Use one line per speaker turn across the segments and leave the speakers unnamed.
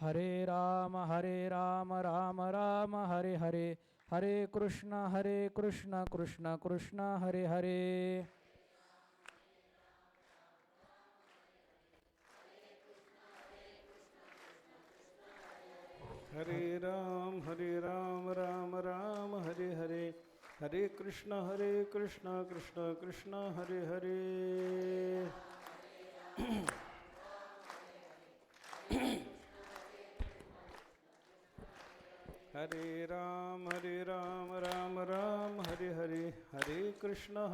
राम राम राम हरे हरे, हरे कृष्ण कृष्ण कृष्ण हरे हरे.
हरे राम राम राम हरे हरे, हरे कृष्ण कृष्ण कृष्ण हरे हरे. हरे राम राम राम हरे हरे, हरे कृष्ण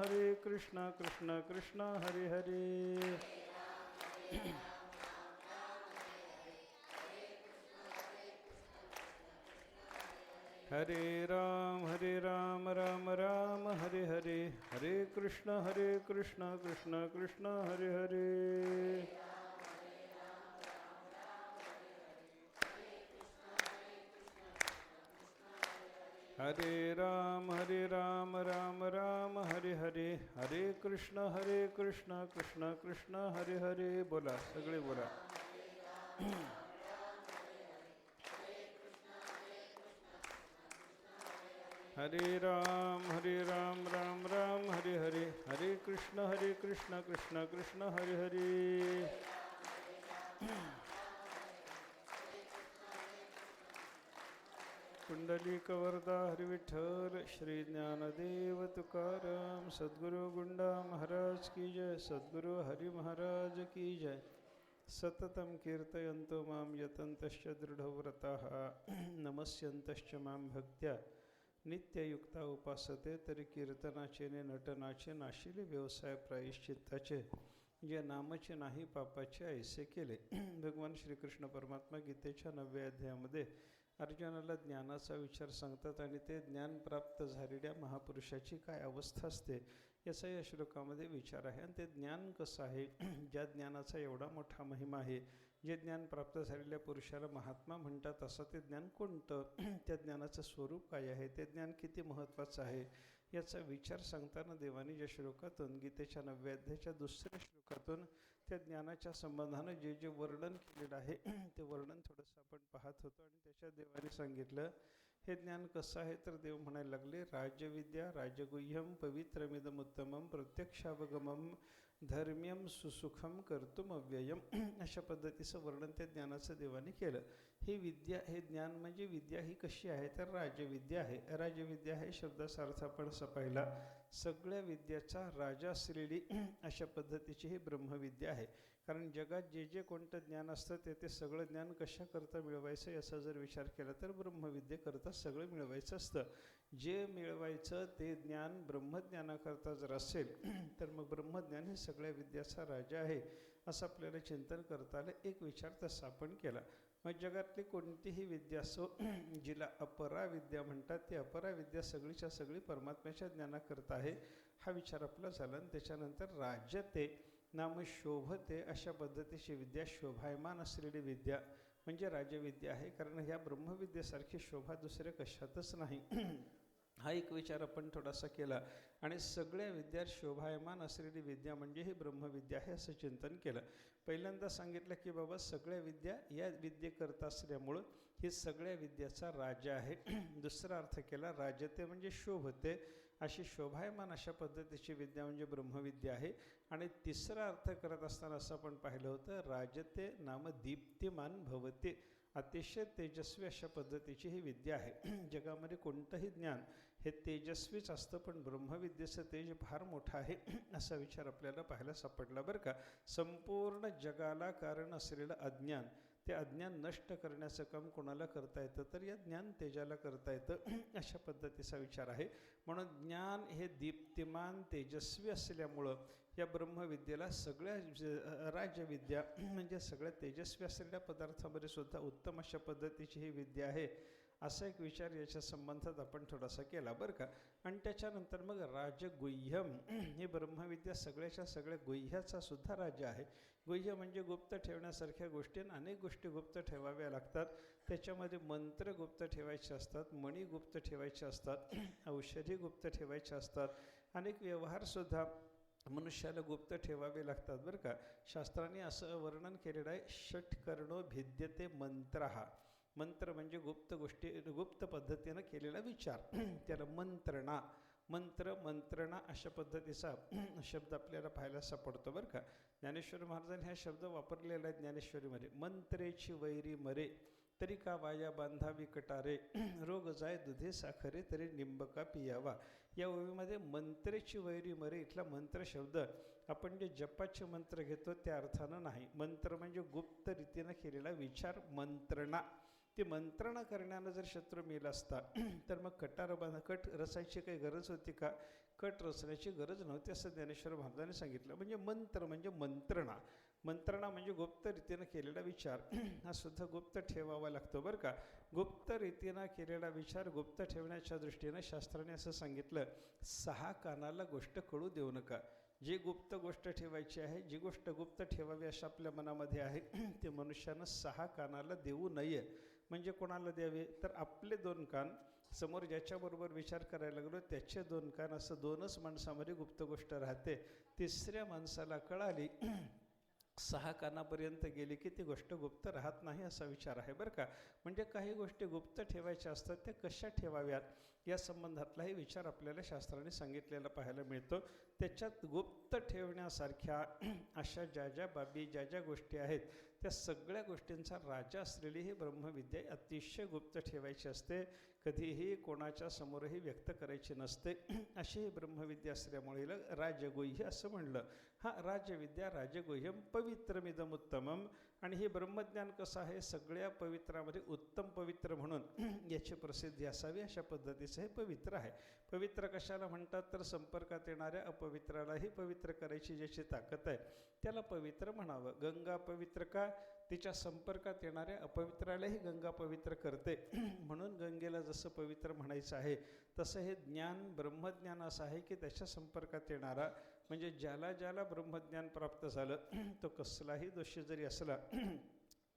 कृष्ण कृष्ण हरे हरे. हरे राम राम राम हरे हरे, हरे कृष्ण कृष्ण कृष्ण हरे हरे. हरे राम राम राम हरे हरे, हरे कृष्ण कृष्ण कृष्ण हरे हरे. बोला सगळे बोला. हरे राम राम हरे हरे, हरे कृष्ण कृष्ण कृष्ण हरे हरे. पुंडलिक वरदा हरी विठ्ठल, श्री ज्ञानदेव तुकाराम, सद्गुरु गुंडा महाराज की जय, सद्गुरु हरी महाराज की जय. सततं कीर्तयन्तो मां यतन्तश्च दृढव्रताः, नमस्यन्तश्च मां भक्त्या नित्ययुक्ता उपासते. तरी कीर्तनाचे ने नटनाचे नाशिले व्यवसाय प्रायश्चित्ताचे, जे नामचे नाही पापाचे ऐसे केले. भगवान श्रीकृष्ण परमात्मा गीतेच्या 9व्या अध्यायामध्ये अर्जुनाला ज्ञानाचा विचार सांगतात आणि ते ज्ञान प्राप्त झालेल्या महापुरुषाची काय अवस्था असते याचा या श्लोकामध्ये विचार आहे. आणि ते ज्ञान कसं आहे, ज्या ज्ञानाचा एवढा मोठा महिमा आहे, जे ज्ञान प्राप्त झालेल्या पुरुषाला महात्मा म्हणतात, असं ते ज्ञान कोणतं, त्या ज्ञानाचं स्वरूप काय आहे, ते ज्ञान किती महत्त्वाचं आहे याचा विचार सांगताना देवाने या श्लोकातून गीतेच्या 9व्या अध्यायाच्या 2ऱ्या श्लोकातून त्या ज्ञानाच्या संबंधानं जे जे वर्णन केलेलं आहे ते वर्णन थोडंसं आपण पाहत होतो. आणि त्याच्या देवाने सांगितलं हे ज्ञान कसं आहे, तर देव म्हणायला लागले, राजविद्या राजगुह्यम पवित्रमिदमुत्तमं प्रत्यक्षावगमम धर्म्यम सुसुखम कर्तुम अव्ययम. अशा पद्धतीचं वर्णन त्या ज्ञानाचं देवाने केलं. ही विद्या, हे ज्ञान म्हणजे विद्या ही कशी आहे, तर राजविद्या आहे. राजविद्या हे शब्दाचा अर्थ आपण पाहिला, सगळ्या विद्याचा राजा असलेली अशा पद्धतीची ही ब्रह्मविद्या आहे. कारण जगात जे जे कोणतं ज्ञान असतं ते सगळं ज्ञान कशाकरता मिळवायचं याचा जर विचार केला तर ब्रह्मविद्येकरता सगळं मिळवायचं असतं. जे मिळवायचं ते ज्ञान ब्रह्मज्ञानाकरता जर असेल तर मग ब्रह्मज्ञान हे सगळ्या विद्याचा राजा आहे असं आपल्याला चिंतन करता आलं. एक विचार तसा आपण केला. मग जगातली कोणतीही विद्या असो जिला अपराविद्या म्हणतात, ती अपराविद्या सगळीच्या सगळी परमात्म्याच्या ज्ञानाकरता आहे हा विचार आपला झाला. आणि त्याच्यानंतर राजते नाम शोभते अशा पद्धतीची विद्या, शोभायमान असलेली विद्या म्हणजे राजविद्या आहे. कारण ह्या ब्रह्मविद्येसारखी शोभा दुसऱ्या कशातच नाही हा एक विचार आपण थोडासा केला. आणि सगळ्या विद्यात शोभायमान असलेली विद्या म्हणजे ही ब्रह्मविद्या आहे असं चिंतन केलं. पहिल्यांदा सांगितलं की बाबा सगळ्या विद्या या विद्येकरता असल्यामुळं ही सगळ्या विद्याचा राजा आहे. दुसरा अर्थ केला, राजते म्हणजे शोभते, अशी शोभायमान अशा पद्धतीची विद्या म्हणजे ब्रह्मविद्या आहे. आणि तिसरा अर्थ करत असताना असं आपण पाहिलं होतं, राजते नाम दीप्तिमान भवते, अतिशय तेजस्वी अशा पद्धतीची ही विद्या आहे. जगामध्ये कोणतंही ज्ञान हे तेजस्वीच असतं, पण ब्रह्मविद्येचं तेज फार मोठं आहे असा विचार आपल्याला पाहायला सापडला बरं का. संपूर्ण जगाला कारण असलेलं अज्ञान, ते अज्ञान नष्ट करण्याचं काम कोणाला करता येतं, तर या ज्ञान तेजाला करता येतं अशा पद्धतीचा विचार आहे. म्हणून ज्ञान हे दीप्तिमान तेजस्वी असल्यामुळं या ब्रह्मविद्येला सगळ्या राजविद्या म्हणजे सगळ्या तेजस्वी असलेल्या पदार्थामध्ये सुद्धा उत्तम अशा पद्धतीची ही विद्या आहे असा एक विचार याच्या संबंधात आपण थोडासा केला बरं का. आणि त्याच्यानंतर मग राजगुह्यम, ही ब्रह्मविद्या सगळ्याच्या सगळ्या गुह्याचा सुद्धा राजा आहे. गुह्य म्हणजे गुप्त ठेवण्यासारख्या गोष्टी, अनेक गोष्टी गुप्त ठेवाव्या लागतात. त्याच्यामध्ये मंत्र गुप्त ठेवायचे असतात, मणी गुप्त ठेवायचे असतात, औषधी गुप्त ठेवायचे असतात, अनेक व्यवहारसुद्धा मनुष्याला गुप्त ठेवावे लागतात बरं का. शास्त्राने असं वर्णन केलेलं आहे, षट्कर्णो भिद्यते मंत्र. हा मंत्र म्हणजे गुप्त गोष्टी, गुप्त पद्धतीनं केलेला विचार त्याला मंत्रणा, मंत्र मंत्रणा अशा पद्धतीचा शब्द आपल्याला पाहायला सापडतो बरं का. ज्ञानेश्वर महाराजांनी हा शब्द वापरलेला आहे ज्ञानेश्वरीमध्ये. मंत्रेची वैरी मरे तरी का वाया बांधावी कटारे, रोग जाय दुधे साखरे तरी निंबका पियावा. या ओवीमध्ये मंत्रेची वैरी मरे इथला मंत्र शब्द आपण जे जपाचे मंत्र घेतो त्या अर्थानं नाही. मंत्र म्हणजे गुप्त रीतीनं केलेला विचार, मंत्रणा. ती मंत्रणा करण्यानं जर शत्रू मेला असता तर मग कट रचायची काही गरज होती का? कट रचण्याची गरज नव्हती असं ज्ञानेश्वर महाराजांनी सांगितलं. म्हणजे मंत्र म्हणजे मंत्रणा, मंत्रणा म्हणजे गुप्त रीतीनं केलेला विचार हा सुद्धा गुप्त ठेवावा लागतो बरं का. गुप्त रीतीनं केलेला विचार गुप्त ठेवण्याच्या दृष्टीनं शास्त्राने असं सांगितलं, 6 कानाला गोष्ट कळू देऊ नका. जी गुप्त गोष्ट ठेवायची आहे, जी गोष्ट गुप्त ठेवावी अशा आपल्या मनामध्ये आहे ते मनुष्यानं 6 कानाला देऊ नये. म्हणजे कोणाला द्यावे तर आपले 2 कान, समोर ज्याच्याबरोबर विचार करायला लागलो त्याचे 2 कान, असं 2च माणसामध्ये गुप्त गोष्ट राहते. तिसऱ्या माणसाला कळाली 6 कानापर्यंत गेली की ती गोष्ट गुप्त राहत नाही असा विचार आहे बरं का. म्हणजे काही गोष्टी गुप्त ठेवायच्या असतात, त्या कशा ठेवाव्यात या संबंधातलाही विचार आपल्याला शास्त्राने सांगितलेला पाहायला मिळतो. त्याच्यात गुप्त ठेवण्यासारख्या अशा ज्या ज्या बाबी, ज्या ज्या गोष्टी आहेत त्या सगळ्या गोष्टींचा राजा असलेली ही ब्रह्मविद्या अतिशय गुप्त ठेवायची असते, कधीही कोणाच्या समोरही व्यक्त करायची नसते. अशी ही ब्रह्मविद्या असल्यामुळे राजगुह्य असं म्हणलं. हा राजविद्या राजगुह्यम पवित्रमिदमुत्तमम. आणि हे ब्रह्मज्ञान कसं आहे, सगळ्या पवित्रामध्ये उत्तम पवित्र म्हणून याची प्रसिद्धी असावी अशा पद्धतीचं हे पवित्र आहे. पवित्र कशाला म्हणतात तर संपर्कात येणाऱ्या अपवित्रालाही पवित्र करायची ज्याची ताकद आहे त्याला पवित्र म्हणावं. गंगा पवित्र का? तिच्या संपर्कात येणाऱ्या अपवित्रालाही गंगा पवित्र करते म्हणून गंगेला जसं पवित्र म्हणायचं आहे तसं हे ज्ञान ब्रह्मज्ञान असं आहे की त्याच्या संपर्कात येणारा म्हणजे ज्याला ज्याला ब्रह्मज्ञान प्राप्त झालं तो कसलाही दोषी जरी असला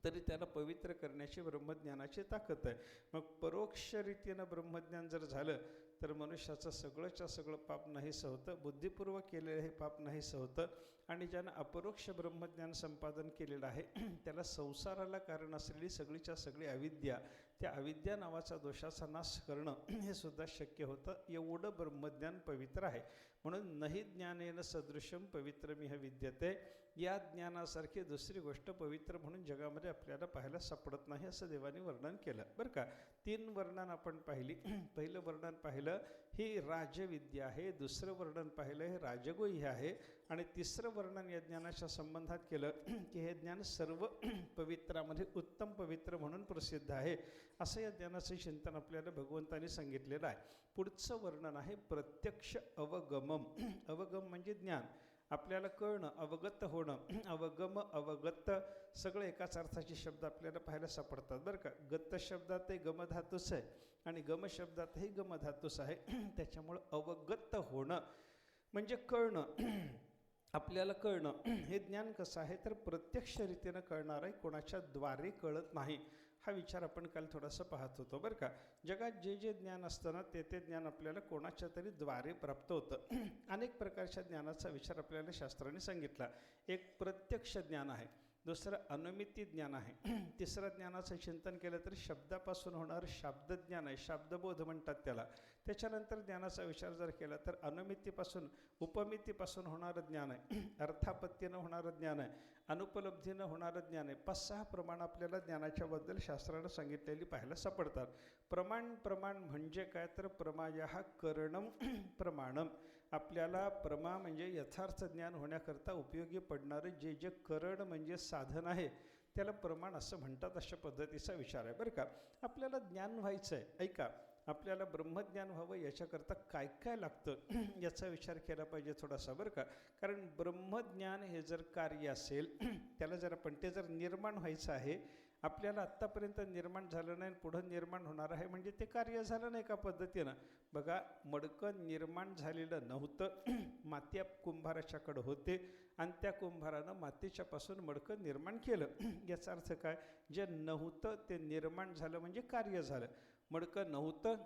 तरी त्याला पवित्र करण्याची ब्रह्मज्ञानाची ताकद आहे. मग परोक्ष रीतीनं ब्रह्मज्ञान जर झालं तर मनुष्याचं सगळंच्या सगळं पाप नाहीसं होतं, बुद्धिपूर्वक केलेलं हे पाप नाहीसं होतं. आणि ज्यानं अपरोक्ष ब्रह्मज्ञान संपादन केलेलं आहे त्याला संसाराला कारण असलेली सगळीच्या सगळी अविद्या, त्या अविद्या नावाचा दोषाचा नाश करणं हे सुद्धा शक्य होतं. एवढं ब्रह्मज्ञान पवित्र आहे. म्हणून नहि ज्ञानेन सदृशम पवित्रमिह विद्यते. या ज्ञानासारखी दुसरी गोष्ट पवित्र म्हणून जगामध्ये आपल्याला पाहायला सापडत नाही असं देवाने वर्णन केलं बरं का. 3 वर्णन आपण पाहिली. पहिलं वर्णन पाहिलं ही राजविद्या आहे, दुसरं वर्णन पाहिलं हे राजगुह्य आहे, आणि तिसरं वर्णन या ज्ञानाच्या संबंधात केलं की हे ज्ञान सर्व पवित्रामध्ये उत्तम पवित्र म्हणून प्रसिद्ध आहे. असं या ज्ञानाचं चिंतन आपल्याला भगवंतांनी सांगितलेलं आहे. पुढचं वर्णन आहे प्रत्यक्ष अवगमम. अवगम म्हणजे ज्ञान, आपल्याला कळणं, अवगत होणं. अवगम अवगत सगळं एकाच अर्थाचे शब्द आपल्याला पाहायला सापडतात बरं का. गत शब्दातही गमधातूच आहे आणि गम शब्दातही गमधातूच आहे. त्याच्यामुळं अवगत होणं म्हणजे कळणं, आपल्याला कळणं. हे ज्ञान कसं आहे तर प्रत्यक्ष रीतीनं कळणार आहे, कोणाच्या द्वारे कळत नाही. हा विचार आपण काल थोडासा पाहत होतो बरं का. जगात जे जे ज्ञान असतं ना ते ते ज्ञान आपल्याला कोणाच्या तरी द्वारे प्राप्त होतं. अनेक प्रकारच्या ज्ञानाचा विचार आपल्याला शास्त्राने सांगितला. एक प्रत्यक्ष ज्ञान आहे, दुसरं अनुमिती ज्ञान आहे, तिसरं ज्ञानाचं चिंतन केलं तर शब्दापासून होणारं शाब्दज्ञान आहे, शाब्दबोध म्हणतात त्याला. त्याच्यानंतर ज्ञानाचा विचार जर केला तर अनुमितीपासून उपमितीपासून होणारं ज्ञान आहे, अर्थापत्तीनं होणारं ज्ञान आहे, अनुपलब्धीनं होणारं ज्ञान आहे. 5-6 प्रमाण आपल्याला ज्ञानाच्याबद्दल शास्त्रानं सांगितलेली पाहायला सापडतात. प्रमाण म्हणजे काय तर प्रमायाः करणम प्रमाणम. आपल्याला प्रमा म्हणजे यथार्थ ज्ञान होण्याकरता उपयोगी पडणारे जे जे करण म्हणजे साधन आहे त्याला प्रमाण असं म्हणतात. अशा पद्धतीचा विचार आहे बरं का. आपल्याला ज्ञान व्हायचं आहे, ऐका, आपल्याला ब्रह्मज्ञान व्हावं याच्याकरता काय काय लागतं याचा विचार केला पाहिजे थोडासा बरं का. कारण ब्रह्मज्ञान हे जर कार्य असेल त्याला जर आपण ते जर निर्माण व्हायचं आहे, आपल्याला आत्तापर्यंत निर्माण झालं नाही, पुढं निर्माण होणार आहे, म्हणजे ते कार्य झालं नाही का पद्धतीनं. बघा, मडकं निर्माण झालेलं नव्हतं, माती कुंभाराच्याकडं होते आणि त्या कुंभारानं मातीच्यापासून मडकं निर्माण केलं. याचा अर्थ काय, जे नव्हतं ते निर्माण झालं म्हणजे कार्य झालं. मडकं नव्हतं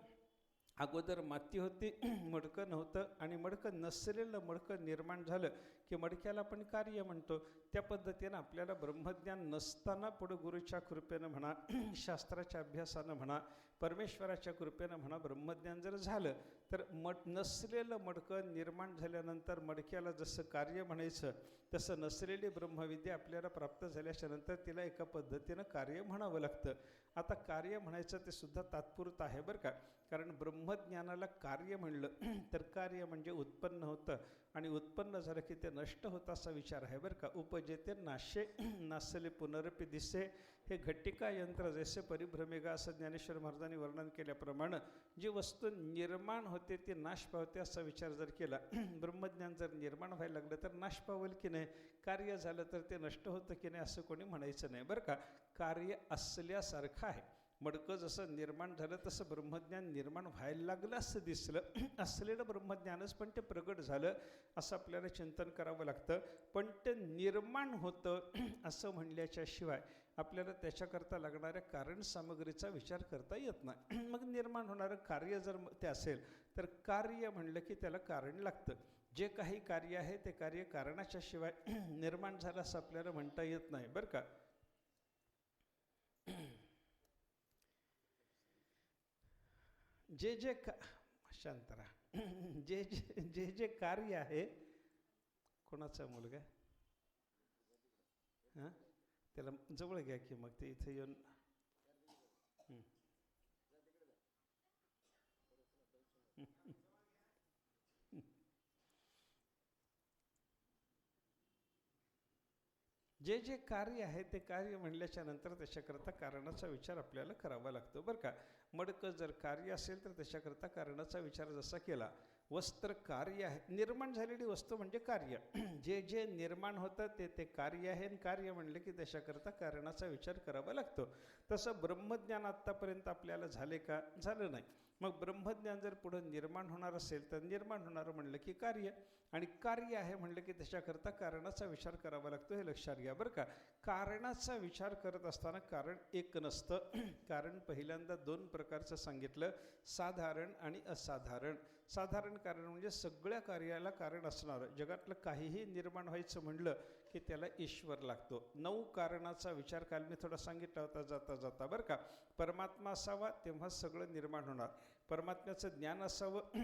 अगोदर माती होती, मडकं नव्हतं, आणि मडकं नसलेलं मडकं निर्माण झालं की मडक्याला आपण कार्य म्हणतो. त्या पद्धतीनं आपल्याला ब्रह्मज्ञान नसताना पुढं गुरुच्या कृपेनं म्हणा, शास्त्राच्या अभ्यासानं म्हणा, परमेश्वराच्या कृपेनं म्हणा, ब्रह्मज्ञान जर झालं तर नसलेलं मडकं निर्माण झाल्यानंतर मडक्याला जसं कार्य म्हणायचं तसं नसलेली ब्रह्मविद्या आपल्याला प्राप्त झाल्याच्या नंतर तिला एका पद्धतीनं कार्य म्हणावं लागतं. आता कार्य म्हणायचं ते सुद्धा तात्पुरतं आहे बरं का, कारण ब्रह्मज्ञानाला कार्य म्हणलं तर कार्य म्हणजे उत्पन्न होतं, आणि उत्पन्न झालं की ते नष्ट होतं असा विचार आहे बरं का. उपजेते नाशे नासले पुनरपी दिसे, हे घटिका यंत्र जैसे परिभ्रमेगा असं ज्ञानेश्वर महाराजांनी वर्णन केल्याप्रमाणे जी वस्तू निर्माण होते ती नाश पावते असा विचार जर केला, ब्रह्मज्ञान जर निर्माण व्हायला लागलं तर नाश पावेल की नाही, कार्य झालं तर ते नष्ट होतं की नाही असं कोणी म्हणायचं नाही बरं का. कार्य असल्यासारखं आहे. मडकं जसं निर्माण झालं तसं ब्रह्मज्ञान निर्माण व्हायला लागलं असं दिसलं, असलेलं ब्रह्मज्ञानच पण ते प्रगट झालं असं आपल्याला चिंतन करावं लागतं. पण ते निर्माण होतं असं म्हणल्याच्या शिवाय आपल्याला त्याच्याकरता लागणाऱ्या कारण सामग्रीचा विचार करता येत नाही. मग निर्माण होणारं कार्य जर ते असेल तर कार्य म्हणलं की त्याला कारण लागतं. जे काही कार्य आहे ते कार्य कारणाच्या शिवाय निर्माण झालं असं आपल्याला म्हणता येत नाही बरं का. जे शांतरा जे कार्य आहे, कोणाचा मुलगा हां त्याला जवळ घ्या की मग ते इथे येऊन जे कार्य आहे ते कार्य म्हणल्याच्या नंतर त्याच्याकरता कारणाचा विचार आपल्याला करावा लागतो बरं का. मडकं जर कार्य असेल तर त्याच्याकरता कारणाचा विचार जसा केला. वस्त्र कार्य आहे, निर्माण झालेली वस्तू म्हणजे कार्य. जे निर्माण होतं ते कार्य आहे, आणि कार्य म्हणलं की त्याच्याकरता कारणाचा विचार करावा लागतो. तसं ब्रह्मज्ञान आत्तापर्यंत आपल्याला झाले का? झालं नाही. मग ब्रह्मज्ञान जर पुढं निर्माण होणार असेल तर निर्माण होणारं म्हणलं की कार्य, आणि कार्य आहे म्हणलं की त्याच्याकरता कारणाचा विचार करावा लागतो, हे लक्षात घ्या बरं का. कारणाचा विचार करत असताना कारण एक नसतं. कारण पहिल्यांदा दोन प्रकारचं सांगितलं, साधारण आणि असाधारण. साधारण कारण म्हणजे सगळ्या कार्याला कारण असणारं. जगातलं काहीही निर्माण व्हायचं म्हणलं की त्याला ईश्वर लागतो. 9 कारणाचा विचार काल मी थोडा सांगितला होता जाता जाता बरं का. परमात्मा असावा तेव्हा सगळं निर्माण होणार. परमात्म्याचं ज्ञान असावं,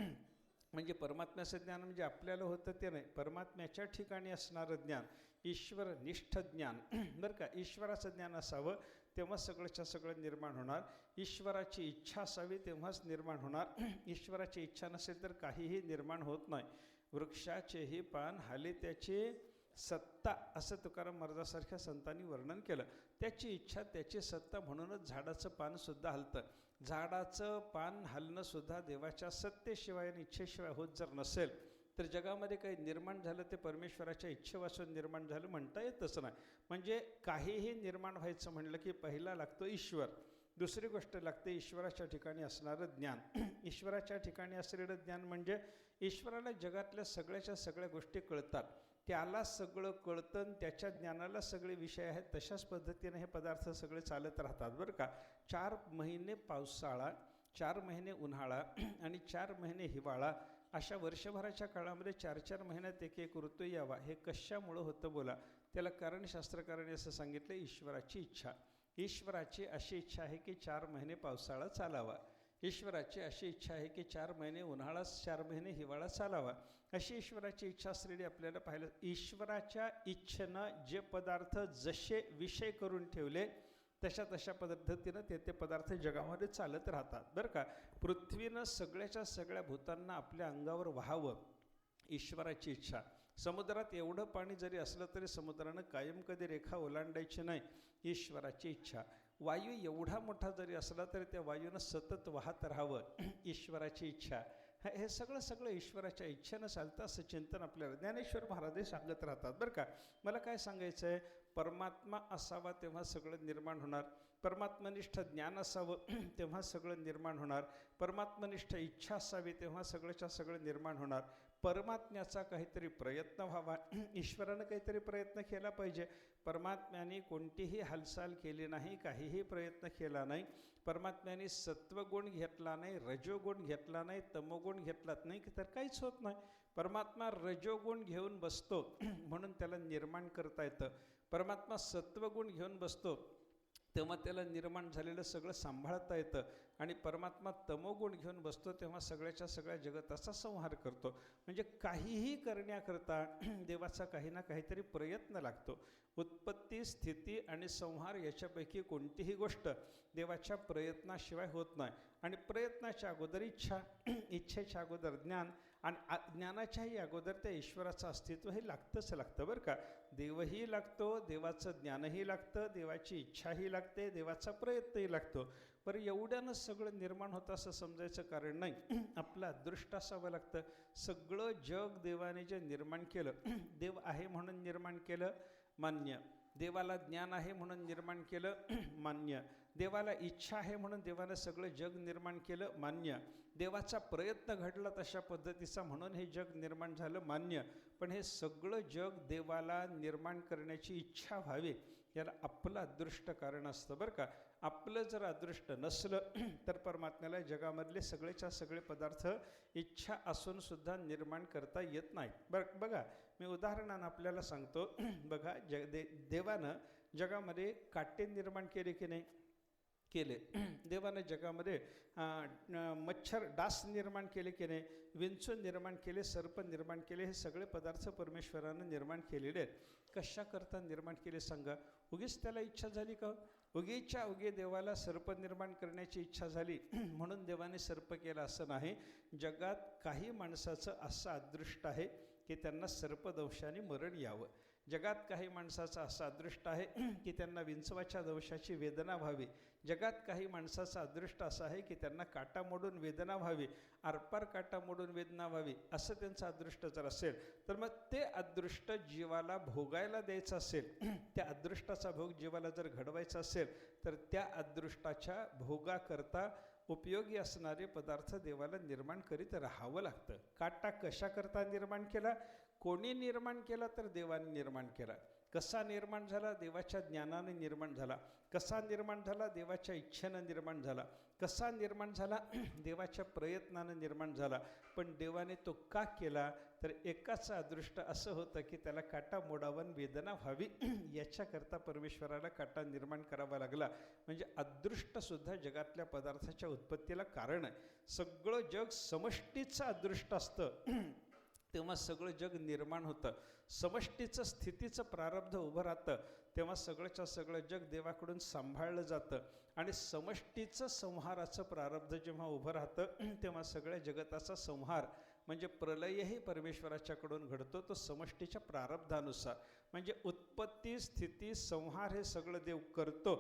म्हणजे परमात्म्याचं ज्ञान म्हणजे आपल्याला होतं ते नाही, परमात्म्याच्या ठिकाणी असणारं ज्ञान, ईश्वरनिष्ठ ज्ञान बरं का. ईश्वराचं ज्ञान असावं तेव्हा सगळंच्या सगळं निर्माण होणार. ईश्वराची इच्छा असावी तेव्हाच निर्माण होणार. ईश्वराची इच्छा नसेल तर काहीही निर्माण होत नाही. वृक्षाचेही पान हाले त्याचे सत्ता, असं तुकाराम महाराजासारख्या संतांनी वर्णन केलं. त्याची इच्छा त्याची सत्ता, म्हणूनच झाडाचं पानसुद्धा हलतं. झाडाचं पान हलणंसुद्धा देवाच्या सत्तेशिवाय आणि इच्छेशिवाय होत जर नसेल तर जगामध्ये काही निर्माण झालं ते परमेश्वराच्या इच्छेवासून निर्माण झालं म्हणता येतच नाही. म्हणजे काहीही निर्माण व्हायचं म्हणलं की पहिला लागतो ईश्वर. दुसरी गोष्ट लागते ईश्वराच्या ठिकाणी असणारं ज्ञान. ईश्वराच्या ठिकाणी असलेलं ज्ञान म्हणजे ईश्वराला जगातल्या सगळ्याच्या सगळ्या गोष्टी कळतात, त्याला सगळं कळतं, आणि त्याच्या ज्ञानाला सगळे विषय आहेत. तशाच पद्धतीने हे पदार्थ सगळे चालत राहतात बरं का. 4 महिने पावसाळा, 4 महिने उन्हाळा आणि 4 महिने हिवाळा, अशा वर्षभराच्या काळामध्ये 4-4 महिन्यात एक ऋतू यावा. हे कशामुळं होतं बोला? त्याला कारण शास्त्रकारांनी असं सांगितलं, ईश्वराची इच्छा. ईश्वराची अशी इच्छा आहे की 4 महिने पावसाळा चालावा. ईश्वराची अशी इच्छा आहे की 4 महिने उन्हाळा, 4 महिने हिवाळा चालावा. अशी ईश्वराची इच्छा असलेली आपल्याला पाहिलं. ईश्वराच्या इच्छेनं जे पदार्थ जसे विषय करून ठेवले तशा पद्धतीनं ते पदार्थ जगामध्ये चालत राहतात बरं का. पृथ्वीनं सगळ्याच्या सगळ्या भूतांना आपल्या अंगावर व्हावं, ईश्वराची इच्छा. समुद्रात एवढं पाणी जरी असलं तरी समुद्रानं कायम कधी रेखा ओलांडायची नाही, ईश्वराची इच्छा. वायू एवढा मोठा जरी असला तरी त्या वायूनं सतत वाहत राहावं, ईश्वराची इच्छा. हे सगळं ईश्वराच्या इच्छेनं चालतं असं चिंतन आपल्याला ज्ञानेश्वर महाराज सांगत राहतात बरं का. मला काय सांगायचं आहे, परमात्मा असावा तेव्हा सगळं निर्माण होणार. परमात्मनिष्ठ ज्ञान असावं तेव्हा सगळं निर्माण होणार. परमात्मनिष्ठ इच्छा असावी तेव्हा सगळं निर्माण होणार. परमात्म्याचा काहीतरी प्रयत्न व्हावा, ईश्वरानं काहीतरी प्रयत्न केला पाहिजे. परमात्म्याने कोणतीही हालचाल केली नाही, काहीही प्रयत्न केला नाही. परमात्म्याने सत्वगुण घेतला नाही, रजोगुण घेतला नाही, तमोगुण घेतलाच नाही, तर काहीच होत नाही. परमात्मा रजोगुण घेऊन बसतो म्हणून त्याला निर्माण करता येतं. परमात्मा सत्वगुण घेऊन बसतो तेव्हा त्याला निर्माण झालेलं सगळं सांभाळता येतं. आणि परमात्मा तमोगुण घेऊन बसतो तेव्हा सगळ्याच्या सगळ्या जगताचा संहार करतो. म्हणजे काहीही करण्याकरता देवाचा काही ना काहीतरी प्रयत्न लागतो. उत्पत्ती, स्थिती आणि संहार याच्यापैकी कोणतीही गोष्ट देवाच्या प्रयत्नाशिवाय होत नाही. आणि प्रयत्नाच्या अगोदर इच्छा, इच्छेच्या अगोदर ज्ञान, आणि ज्ञानाच्याही अगोदर त्या ईश्वराचं अस्तित्व हे लागतं बरं का. देवही लागतो, देवाचं ज्ञानही लागतं, देवाची इच्छाही लागते, देवाचा प्रयत्नही लागतो. बरं, एवढ्यानं सगळं निर्माण होतं असं समजायचं कारण नाही. आपलं अदृष्ट असावं लागतं. सगळं जग देवाने जे निर्माण केलं, देव आहे म्हणून निर्माण केलं, मान्य. देवाला ज्ञान आहे म्हणून निर्माण केलं, मान्य. देवाला इच्छा आहे म्हणून देवानं सगळं जग निर्माण केलं, मान्य. देवाचा प्रयत्न घडला तशा पद्धतीचा म्हणून हे जग निर्माण झालं, मान्य. पण हे सगळं जग देवाला निर्माण करण्याची इच्छा व्हावी याला आपलं अदृष्ट कारण असतं बरं का. आपलं जर अदृष्ट नसलं तर परमात्म्याला जगामधले सगळेच्या सगळे पदार्थ इच्छा असून सुद्धा निर्माण करता येत नाही. बघा, मी उदाहरणानं आपल्याला सांगतो. बघा, देवानं जगामध्ये काटे निर्माण केले की नाही? केले. देवानं जगामध्ये मच्छर, डास निर्माण केले की नाही? विंचू निर्माण केले, सर्प निर्माण केले. हे सगळे पदार्थ परमेश्वरानं निर्माण केलेले आहेत. कशा करता निर्माण केले सांगा? उगीच त्याला इच्छा झाली का? उगीच्या उगी देवाला सर्प निर्माण करण्याची इच्छा झाली म्हणून देवाने सर्प केला असं नाही. जगात काही माणसाचं असं अदृष्ट आहे की त्यांना सर्पदंशाने मरण यावं. जगात काही माणसाचं असं अदृष्ट आहे की त्यांना विंचवाच्या दंशाची वेदना व्हावी. जगात काही माणसाचं अदृष्ट असं आहे की त्यांना काटा मोडून वेदना व्हावी, आरपार काटा मोडून वेदना व्हावी, असं त्यांचं अदृष्ट जर असेल तर मग ते अदृष्ट जीवाला भोगायला द्यायचं असेल, त्या अदृष्टाचा भोग जीवाला जर घडवायचा असेल तर त्या अदृष्टाच्या भोगाकरता उपयोगी असणारे पदार्थ देवाला निर्माण करीत राहावं लागतं. काटा कशा करता निर्माण केला? कोणी निर्माण केला? तर देवाने निर्माण केला. कसा निर्माण झाला? देवाच्या ज्ञानाने निर्माण झाला. कसा निर्माण झाला? देवाच्या इच्छेनं निर्माण झाला. कसा निर्माण झाला? देवाच्या प्रयत्नानं निर्माण झाला. पण देवाने तो का केला? तर एकाचं अदृष्ट असं होतं की त्याला काटा मोडावून वेदना व्हावी, याच्याकरता परमेश्वराला काटा निर्माण करावा लागला. म्हणजे अदृष्टसुद्धा जगातल्या पदार्थाच्या उत्पत्तीला कारण आहे. सगळं जग समष्टीचं अदृष्ट असतं तेव्हा सगळं जग निर्माण होतं. समष्टीचं स्थितीचं प्रारब्ध उभं राहतं तेव्हा सगळंच्या सगळं जग देवाकडून सांभाळलं जातं. आणि समष्टीचं संहाराचं प्रारब्ध जेव्हा उभं राहतं तेव्हा सगळ्या जगताचा संहार म्हणजे प्रलयही परमेश्वराच्याकडून घडतो, तो समष्टीच्या प्रारब्धानुसार. म्हणजे उत्पत्ती, स्थिती, संहार हे सगळं देव करतो,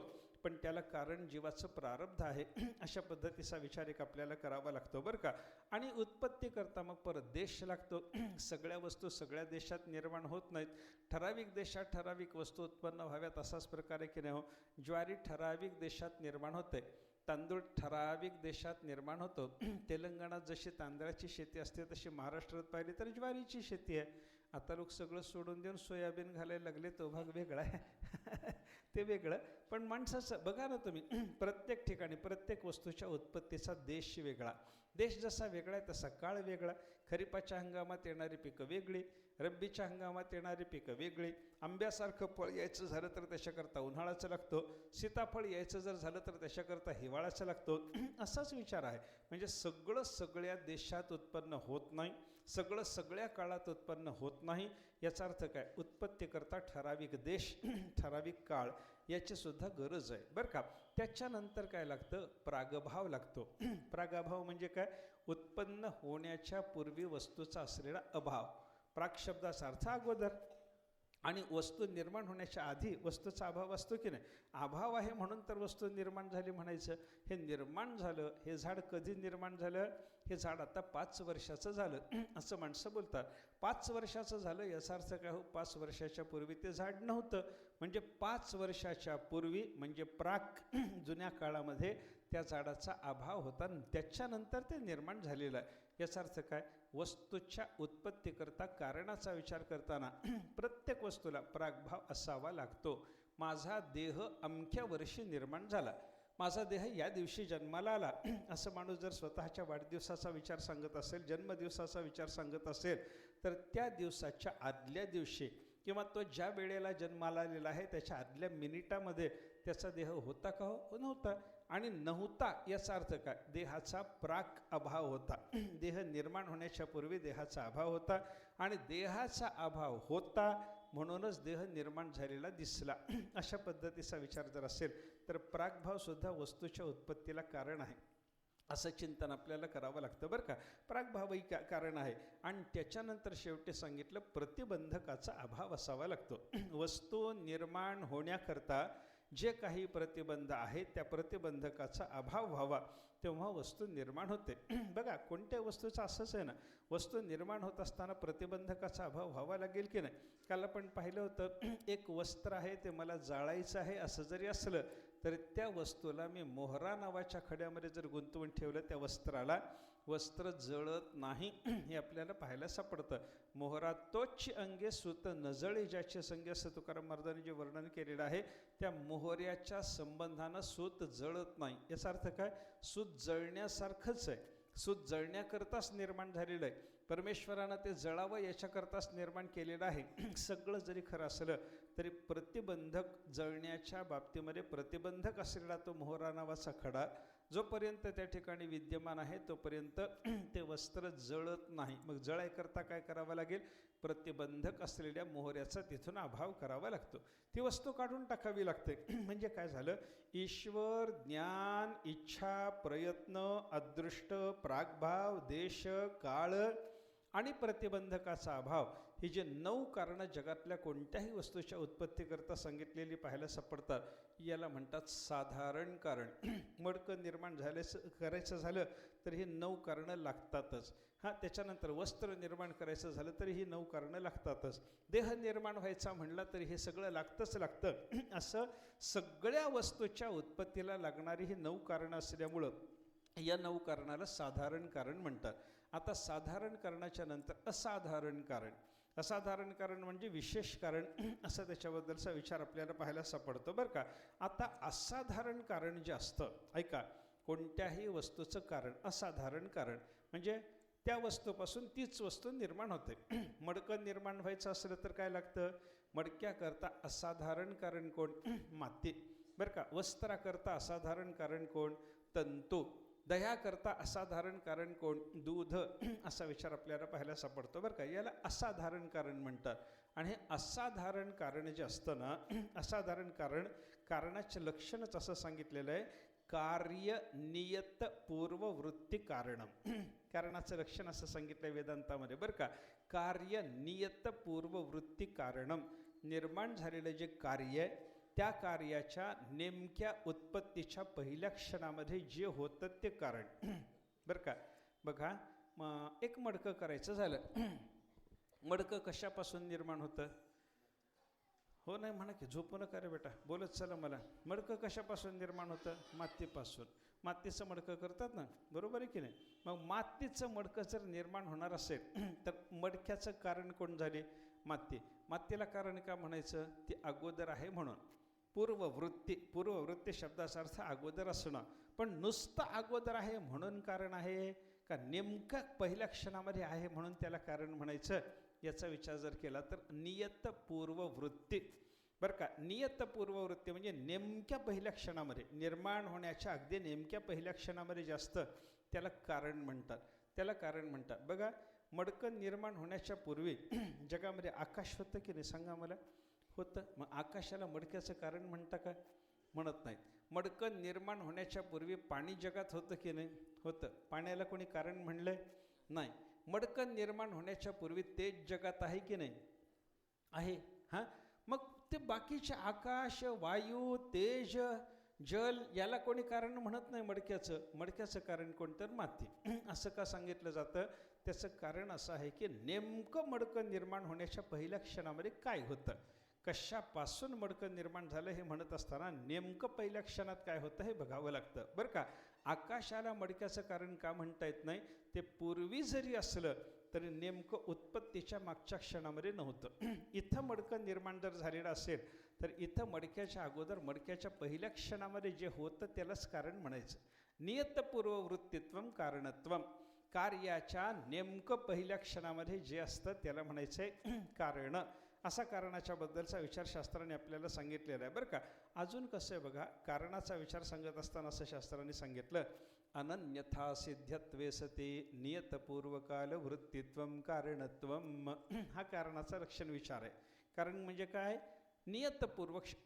पण त्याला कारण जीवाचं प्रारब्ध आहे. अशा पद्धतीचा विचार एक आपल्याला करावा लागतो बरं का. आणि उत्पत्ती करता मग परत देश लागतो. सगळ्या वस्तू सगळ्या देशात निर्माण होत नाहीत. ठराविक देशात ठराविक वस्तू उत्पन्न व्हाव्यात असाच प्रकारे की नाही हो. ज्वारी ठराविक देशात निर्माण होते, तांदूळ ठराविक देशात निर्माण होतो. तेलंगणात जशी तांदळाची शेती असते तशी महाराष्ट्रात पाहिली तर ज्वारीची शेती आहे. आता लोक सगळं सोडून देऊन सोयाबीन घालायला लागले, तो भाग वेगळा आहे. ते वेगळं. पण माणसाचं बघा ना तुम्ही, प्रत्येक ठिकाणी प्रत्येक वस्तूच्या उत्पत्तीचा देश वेगळा. देश जसा वेगळा आहे तसा काळ वेगळा. खरीपाच्या हंगामात येणारी पिकं वेगळी, रब्बीच्या हंगामात येणारी पिकं वेगळी. आंब्यासारखं फळ यायचं झालं तर त्याच्याकरता उन्हाळ्याचं लागतो, सीताफळ यायचं जर झालं तर त्याच्याकरता हिवाळ्याचं लागतो. असाच विचार आहे. म्हणजे सगळं सगळ्या देशात उत्पन्न होत नाही, सगळं सगळ्या काळात उत्पन्न होत नाही. याचा अर्थ काय? उत्पत्ती करता ठराविक देश, ठराविक काळ याची सुद्धा गरज आहे बरं का. त्याच्यानंतर काय लागतं? प्रागभाव लागतो. प्रागभाव म्हणजे काय? उत्पन्न होण्याच्या पूर्वी वस्तूचा असलेला अभाव. प्राग शब्दाचा अर्थ अगोदर, आणि वस्तू निर्माण होण्याच्या आधी वस्तूचा अभाव असतो की नाही. अभाव आहे म्हणून तर वस्तू निर्माण झाली म्हणायचं. हे निर्माण झालं, हे झाड कधी निर्माण झालं? हे झाड आता 5 वर्षाचं झालं असं माणसं बोलतात. 5 वर्षाचं झालं याचा अर्थ काय हो? 5 वर्षाच्या पूर्वी ते झाड नव्हतं. म्हणजे 5 वर्षाच्या पूर्वी म्हणजे प्राक जुन्या काळामध्ये त्या झाडाचा अभाव होता, त्याच्यानंतर ते निर्माण झालेलं आहे. याचा अर्थ काय? वस्तूच्या उत्पत्तीकरता कारणाचा विचार करताना प्रत्येक वस्तूला प्रागभाव असावा लागतो. माझा देह अमक्या वर्षी निर्माण झाला, माझा देह या दिवशी जन्माला आला, असं माणूस जर स्वतःच्या वाढदिवसाचा विचार सांगत असेल, जन्मदिवसाचा विचार सांगत असेल, तर त्या दिवसाच्या आदल्या दिवशी किंवा तो ज्या वेळेला जन्माला आलेला आहे त्याच्या आदल्या मिनिटामध्ये त्याचा देह होता का? हो, नव्हता. आणि नव्हता याचा अर्थ काय? देहाचा प्राक अभाव होता. देह निर्माण होण्याच्या पूर्वी देहाचा अभाव होता आणि देहाचा अभाव होता म्हणूनच देह निर्माण झालेला दिसला. अशा पद्धतीचा विचार जर असेल तर प्रागभावसुद्धा वस्तूच्या उत्पत्तीला कारण आहे असं चिंतन आपल्याला करावं लागतं बरं का. प्रागभावही कारण आहे. आणि त्याच्यानंतर शेवटी सांगितलं प्रतिबंधकाचा अभाव असावा लागतो. वस्तू निर्माण होण्याकरता जे काही प्रतिबंध आहेत त्या प्रतिबंधकाचा अभाव व्हावा तेव्हा वस्तू निर्माण होते. बघा, कोणत्या वस्तूचं असंच आहे ना, वस्तू निर्माण होत असताना प्रतिबंधकाचा अभाव व्हावा लागेल की नाही. काल आपण पाहिलं होतं, एक वस्त्र आहे ते मला जाळायचं आहे असं जरी असलं तर त्या वस्तूला मी मोहरा नावाच्या खड्यामध्ये जर गुंतवून ठेवलं, त्या वस्त्राला वस्त्र जळत नाही हे आपल्याला पाहायला सापडतं. मोहरा तोच अंगे सूत नजळे ज्याचे संगे, असं तुकाराम महाराजांनी जे वर्णन केलेलं आहे, त्या मोहऱ्याच्या संबंधानं सूत जळत नाही. याचा अर्थ काय? सूत जळण्यासारखंच आहे, सूत जळण्याकरताच निर्माण झालेलं आहे. परमेश्वरानं ते जळावं याच्याकरताच निर्माण केलेलं आहे. सगळं जरी खरं असलं तरी प्रतिबंधक, जळण्याच्या बाबतीमध्ये प्रतिबंधक असलेला तो मोहरा नावाचा खडा जोपर्यंत त्या ठिकाणी विद्यमान आहे तोपर्यंत ते वस्त्र जळत नाही. मग जळायकरता काय करावं लागेल? प्रतिबंधक असलेल्या मोहऱ्याचा तिथून अभाव करावा लागतो, ती वस्तू काढून टाकावी लागते. म्हणजे काय झालं? ईश्वर, ज्ञान, इच्छा, प्रयत्न, अदृष्ट, प्रागभाव, देश, काळ आणि प्रतिबंधकाचा अभाव, ही जे 9 कारणं जगातल्या कोणत्याही वस्तूच्या उत्पत्तीकरता सांगितलेली पाहायला सापडतात. याला म्हणतात साधारण कारण. मडकं निर्माण करायचं झालं तर ही 9 कारणं लागतातच. त्याच्यानंतर वस्त्र निर्माण करायचं झालं तरी ही 9 कारणं लागतातच. देह निर्माण व्हायचा म्हणला तरी हे सगळं लागतं. असं सगळ्या वस्तूच्या उत्पत्तीला लागणारी ही 9 कारणं असल्यामुळं या 9 कारणाला साधारण कारण म्हणतात. आता साधारण कारणाच्या नंतर असाधारण कारण. असाधारण कारण म्हणजे विशेष कारण, असं त्याच्याबद्दलचा विचार आपल्याला पाहायला सापडतो बरं का. आता असाधारण कारण जे असतं, ऐका, कोणत्याही वस्तूचं कारण असाधारण कारण म्हणजे त्या वस्तूपासून तीच वस्तू निर्माण होते. मडकं निर्माण व्हायचं असलं तर काय लागतं? मडक्याकरता असाधारण कारण कोण? माती बरं का. वस्त्राकरता असाधारण कारण कोण? तंतू. दह्याकरता असाधारण कारण कोण? दूध. असा विचार आपल्याला पाहायला सापडतो बरं का. याला असाधारण कारण म्हणतात. आणि हे असाधारण कारण जे असतं ना, असाधारण कारणाचं लक्षणच असं सांगितलेलं आहे, कार्य नियत पूर्ववृत्ती कारणम. कारणाचं लक्षण असं सांगितलं आहे वेदांतामध्ये बरं का. कार्य नियत पूर्ववृत्ती कारणम. निर्माण झालेलं जे कार्य आहे त्या कार्याच्या नेमक्या उत्पत्तीच्या पहिल्या क्षणामध्ये जे होतं ते कारण बरं का. बघा, एक मडकं करायचं झालं, मडकं कशापासून निर्माण होतं? हो नाही म्हणा की, झोपू नका रे बेटा, बोलत चला मला. मडकं कशापासून निर्माण होतं? मातीपासून. मातीचं मडकं करतात ना, बरोबर आहे की नाही? मग मातीचं मडकं जर निर्माण होणार असेल तर मडक्याचं कारण कोण झाले? माती. मातीला कारण का म्हणायचं? ती अगोदर आहे म्हणून. पूर्ववृत्ती शब्दाचा अर्थ अगोदर असणं. पण नुसतं अगोदर आहे म्हणून कारण आहे का नेमकं पहिल्या क्षणामध्ये आहे म्हणून त्याला कारण म्हणायचं? याचा विचार जर केला तर नियत पूर्ववृत्ती बरं का. नियत पूर्ववृत्ती म्हणजे नेमक्या पहिल्या क्षणामध्ये, निर्माण होण्याच्या अगदी नेमक्या पहिल्या क्षणामध्ये जास्त, त्याला कारण म्हणतात. त्याला कारण म्हणतात. बघा, मडकं निर्माण होण्याच्या पूर्वी जगामध्ये आकाश होतं की नाही? सांगा मला. होतं. मग आकाशाला मडक्याचं कारण म्हणता का? म्हणत नाहीत. मडकं निर्माण होण्याच्या पूर्वी पाणी जगात होतं की नाही? होतं. पाण्याला कोणी कारण म्हणलंय? नाही. मडकं निर्माण होण्याच्या पूर्वी तेज जगात आहे की नाही? आहे. मग ते बाकीचे आकाश, वायू, तेज, जल याला कोणी कारण म्हणत नाही मडक्याचं. मडक्याचं कारण कोण? तर माती. असं का सांगितलं जातं? त्याचं कारण असं आहे की नेमकं मडकं निर्माण होण्याच्या पहिल्या क्षणामध्ये काय होतं? कशापासून मडकं निर्माण झालं हे म्हणत असताना नेमकं पहिल्या क्षणात काय होतं हे बघावं लागतं बरं का. आकाशाला मडक्याचं कारण का म्हणता येत नाही, ते पूर्वी जरी असलं तरी नेमकं उत्पत्तीच्या मागच्या क्षणामध्ये नव्हतं. इथं मडकं निर्माण जर झालेलं असेल तर इथं मडक्याच्या अगोदर मडक्याच्या पहिल्या क्षणामध्ये जे होतं त्यालाच कारण म्हणायचं. नियतपूर्ववृत्तित्वम कारणत्वम, कार्याच्या नेमकं पहिल्या क्षणामध्ये जे असतं त्याला म्हणायचं आहे कारण. असा कारणाच्या बद्दलचा विचार शास्त्राने आपल्याला सांगितलेला आहे बरं का. अजून कसं आहे बघा, कारणाचा विचार सांगत असताना असं शास्त्राने सांगितलं, अनन्यथा सिद्ध्यत्वे सते नियतपूर्वकाल वृत्तित्वम कारणत्वम. हा कारणाचा लक्षण विचार आहे. कारण म्हणजे काय,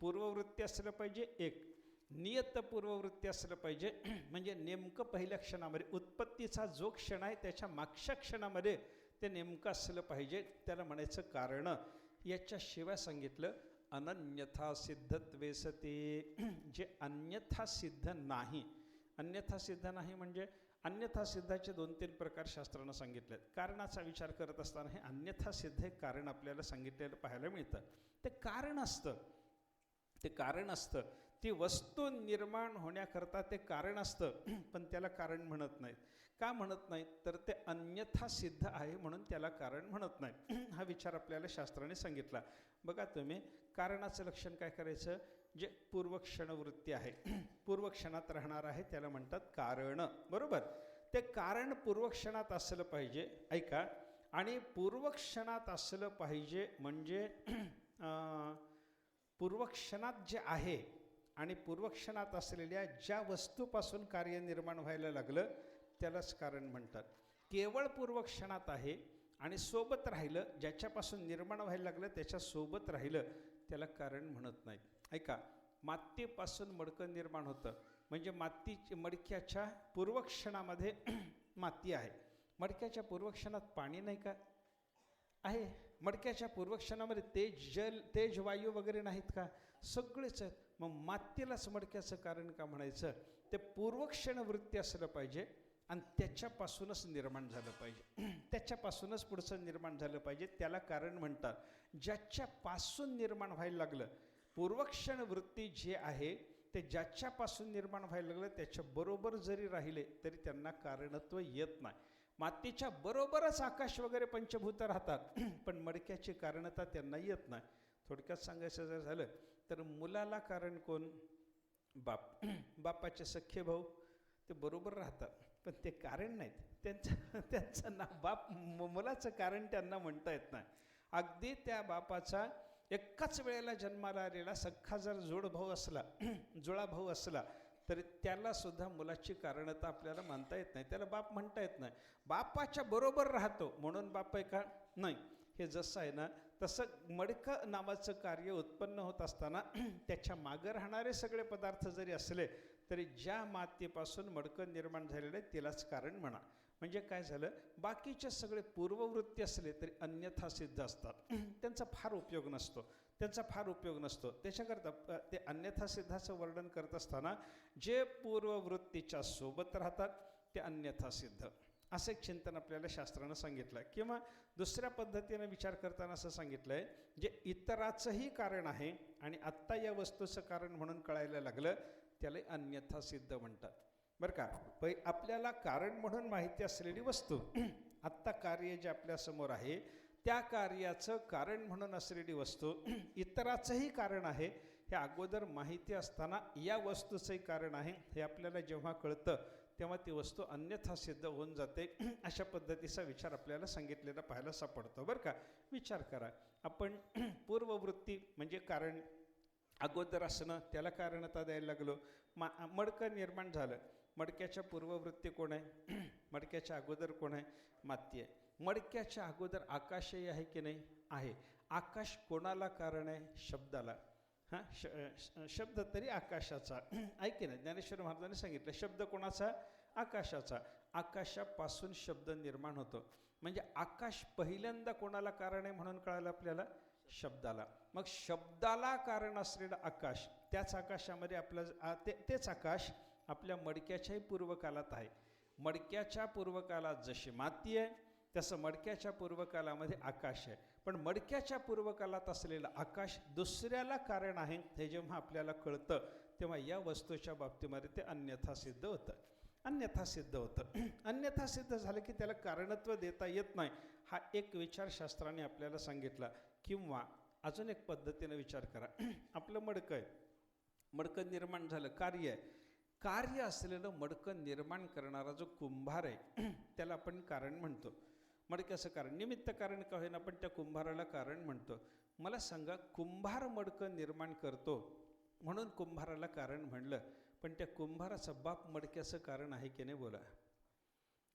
पूर्ववृत्ती असलं पाहिजे एक, नियतपूर्ववृत्ती असलं पाहिजे म्हणजे नेमकं पहिल्या क्षणामध्ये उत्पत्तीचा जो क्षण आहे त्याच्या मागच्या क्षणामध्ये ते नेमकं असलं पाहिजे, त्याला म्हणायचं कारण. याच्याशिवाय सांगितलं अनन्यथा सिद्धत्वे सते, जे अन्यथा सिद्ध नाही. अन्यथा सिद्ध नाही म्हणजे अन्यथा सिद्धाचे 2-3 प्रकार शास्त्रानं सांगितले आहेत. कारणाचा विचार करत असताना हे अन्यथा सिद्ध हे कारण आपल्याला सांगितलेलं पाहायला मिळतं. ते कारण असतं, ती वस्तू निर्माण होण्याकरता ते कारण असतं, पण त्याला कारण म्हणत नाहीत. का म्हणत नाहीत तर ते अन्यथा सिद्ध आहे म्हणून त्याला कारण म्हणत नाहीत. हा विचार आपल्याला शास्त्राने सांगितला. बघा तुम्ही, कारणाचं लक्षण काय करायचं, जे पूर्वक्षणवृत्ती आहे, पूर्वक्षणात राहणार आहे त्याला म्हणतात कारण. बरोबर, ते कारण पूर्वक्षणात असलं पाहिजे. ऐका, आणि पूर्वक्षणात असलं पाहिजे म्हणजे पूर्वक्षणात जे आहे आणि पूर्वक्षणात असलेल्या ज्या वस्तूपासून कार्य निर्माण व्हायला लागलं त्यालाच कारण म्हणतात. केवळ पूर्वक्षणात आहे आणि सोबत राहिलं, ज्याच्यापासून निर्माण व्हायला लागलं त्याच्यासोबत राहिलं त्याला कारण म्हणत नाहीत. ऐका, मातीपासून मडकं निर्माण होतं म्हणजे मडक्याच्या पूर्वक्षणामध्ये माती आहे. मडक्याच्या पूर्वक्षणात पाणी नाही का, आहे. मडक्याच्या पूर्वक्षणामध्ये तेज वायू वगैरे नाहीत का, सगळेच आहेत. मग मातीलाच मडक्याचं कारण का म्हणायचं, ते पूर्वक्षण वृत्ती असलं पाहिजे आणि त्याच्यापासूनच निर्माण झालं पाहिजे, त्याच्यापासूनच पुढचं निर्माण झालं पाहिजे, त्याला कारण म्हणतात. ज्याच्यापासून निर्माण व्हायला लागलं, पूर्वक्षण वृत्ती जे आहे ते ज्याच्यापासून निर्माण व्हायला लागलं त्याच्याबरोबर जरी राहिले तरी त्यांना कारणत्व येत नाही. मातीच्या बरोबरच आकाश वगैरे पंचभूत राहतात, पण मडक्याची कारणता त्यांना येत नाही. थोडक्यात सांगायचं जर झालं तर मुलाला कारण कोण, बाप. बापाचे सख्खे भाऊ ते बरोबर राहतात पण ते कारण नाहीत, त्यांचं नाव बाप. मुलाचं कारण त्यांना म्हणता येत नाही. अगदी त्या बापाचा एकाच वेळेला जन्माला आलेला सख्खा जर जुळा भाऊ असला तरी त्याला सुद्धा मुलाची कारणता आपल्याला मानता येत नाही, त्याला बाप म्हणता येत नाही. बापाच्या बरोबर राहतो म्हणून बाप आहे का, नाही. हे जसं आहे ना तसं मडकं नावाचं कार्य उत्पन्न होत असताना त्याच्या मागं राहणारे सगळे पदार्थ जरी असले तरी ज्या मातीपासून मडकं निर्माण झालेलं आहे त्यालाच कारण म्हणा. म्हणजे काय झालं, बाकीचे सगळे पूर्ववृत्ती असले तरी अन्यथा सिद्ध असतात, त्यांचा फार उपयोग नसतो. त्याच्याकरता ते अन्यथा सिद्धाचं वर्णन करत असताना जे पूर्ववृत्तीच्या सोबत राहतात ते अन्यथा सिद्ध, असं एक चिंतन आपल्याला शास्त्रानं सांगितलं. किंवा दुसऱ्या पद्धतीनं विचार करताना असं सांगितलं आहे, जे इतराचंही कारण आहे आणि आत्ता या वस्तूचं कारण म्हणून कळायला लागलं त्याला अन्यथा सिद्ध म्हणतात. बरं का, आपल्याला कारण म्हणून माहिती असलेली वस्तू, आत्ता कार्य जे आपल्यासमोर आहे त्या कार्याचं कारण म्हणून असलेली वस्तू इतराचंही कारण आहे हे अगोदर माहिती असताना या वस्तूचंही कारण आहे हे आपल्याला जेव्हा कळतं तेव्हा ती वस्तू अन्यथा सिद्ध होऊन जाते. अशा पद्धतीचा विचार आपल्याला सांगितलेला पाहायला सापडतो. बरं का, विचार करा, आपण पूर्ववृत्ती म्हणजे कारण अगोदर असणं त्याला कारणता द्यायला लागलो. मडकं निर्माण झालं, मडक्याच्या पूर्ववृत्ती कोण आहे, मडक्याच्या अगोदर कोण आहे, माती आहे. मडक्याच्या अगोदर आकाशही आहे की नाही, आहे. आकाश कोणाला कारण आहे, शब्दाला. शब्द तरी आकाशाचा, ऐके ना, ज्ञानेश्वर महाराजांनी सांगितलं शब्द कोणाचा, आकाशाचा. आकाशापासून शब्द निर्माण होतो म्हणजे आकाश पहिल्यांदा कोणाला कारण आहे म्हणून कळालं आपल्याला, शब्दाला. मग शब्दाला कारण असलेलं आकाश, त्याच आकाशामध्ये आपलं तेच आकाश आपल्या मडक्याच्याही पूर्वकालात आहे. मडक्याच्या पूर्वकालात जशी माती आहे तसं मडक्याच्या पूर्वकालामध्ये आकाश आहे. पण मडक्याच्या पूर्वकालात असलेलं आकाश दुसऱ्याला कारण आहे हे जेव्हा आपल्याला कळतं तेव्हा या वस्तूच्या बाबतीमध्ये ते अन्यथा सिद्ध होतं. अन्यथा सिद्ध होतं. अन्यथा सिद्ध झालं की त्याला कारणत्व देता येत नाही, हा एक विचारशास्त्राने आपल्याला सांगितला. किंवा अजून एक पद्धतीने विचार करा. आपलं मडकं आहे, मडकं निर्माण झालं, कार्य आहे. कार्य असलेलं मडकं निर्माण करणारा जो कुंभार आहे त्याला आपण कारण म्हणतो. मडक्याचं कारण, निमित्त कारण का होईना पण त्या कुंभाराला कारण म्हणतो. मला सांगा, कुंभार मडकं निर्माण करतो म्हणून कुंभाराला कारण म्हणलं, पण त्या कुंभाराचा बाप मडक्याचं कारण आहे की नाही बोला?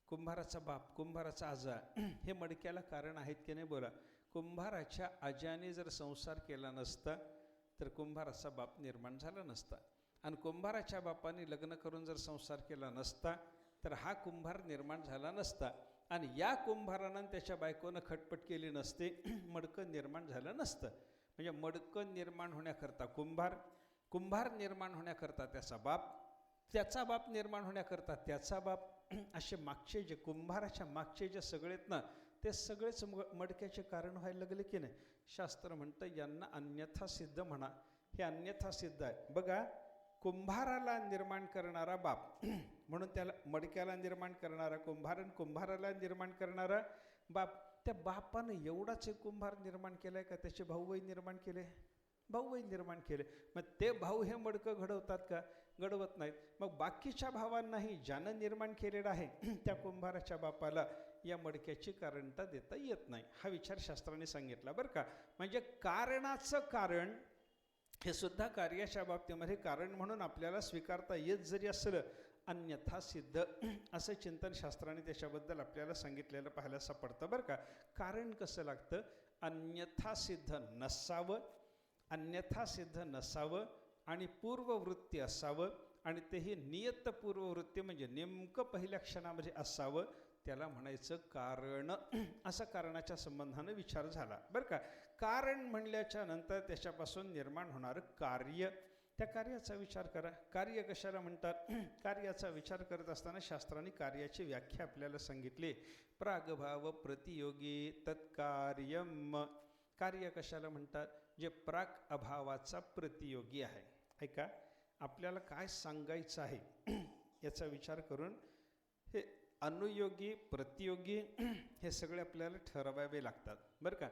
कुंभाराचा बाप, कुंभाराचा आजा हे मडक्याला कारण आहेत की नाही बोला? कुंभाराच्या आजाने जर संसार केला नसता तर कुंभाराचा बाप निर्माण झाला नसता, आणि कुंभाराच्या बापाने लग्न करून जर संसार केला नसता तर हा कुंभार निर्माण झाला नसता, आणि या कुंभारानं त्याच्या बायकोनं खटपट केली नसते, मडकं निर्माण झालं नसतं. म्हणजे मडकं निर्माण होण्याकरता कुंभार, कुंभार निर्माण होण्याकरता त्याचा बाप, त्याचा बाप निर्माण होण्याकरता त्याचा बाप, असे मागचे जे कुंभाराच्या मागचे जे सगळेत ना ते सगळेच मडक्याचे कारण व्हायला लागले की नाही. शास्त्र म्हणतं यांना अन्यथा सिद्ध म्हणा. हे अन्यथा सिद्ध आहे. बघा, कुंभाराला निर्माण करणारा बाप म्हणून त्याला मडक्याला निर्माण करणारा कुंभार, आणि कुंभाराला निर्माण करणारा बाप. त्या बापानं एवढाच एक कुंभार निर्माण केलाय का त्याचे भाऊबाई निर्माण केले? भाऊबाई निर्माण केले. मग ते भाऊ हे मडकं घडवतात का? घडवत नाहीत. मग बाकीच्या भावांनाही ज्यानं निर्माण केलेलं आहे त्या कुंभाराच्या बापाला या मडक्याची कारणता देता येत नाही. हा विचार शास्त्राने सांगितला बरं का. म्हणजे कारणाचं कारण हे सुद्धा कार्याच्या बाबतीमध्ये कारण म्हणून आपल्याला स्वीकारता येत जरी असलं, अन्यथा सिद्ध असं चिंतन शास्त्राने त्याच्याबद्दल आपल्याला सांगितलेलं पाहायला सापडतं बरं का. कारण कसं लागतं? अन्यथा सिद्ध नसावं, अन्यथा सिद्ध नसावं, आणि पूर्ववृत्ती असावं, आणि तेही नियत पूर्ववृत्ती म्हणजे नेमकं पहिल्या क्षणामध्ये असावं, त्याला म्हणायचं कारण. असा कारणाच्या संबंधानं विचार झाला बरं का. कारण म्हणल्याच्या नंतर त्याच्यापासून निर्माण होणारं कार्य, त्या कार्याचा विचार करा. कार्य कशाला म्हणतात? कार्याचा विचार करत असताना शास्त्राने कार्याची व्याख्या आपल्याला सांगितली. प्रागभाव प्रतियोगी तत्कार्यम. कार्य कशाला म्हणतात? जे प्राग अभावाचा प्रतियोगी आहे. ऐका, आपल्याला काय सांगायचं आहे याचा विचार करून हे अनुयोगी प्रतियोगी हे सगळे आपल्याला ठरवावे लागतात बरं का.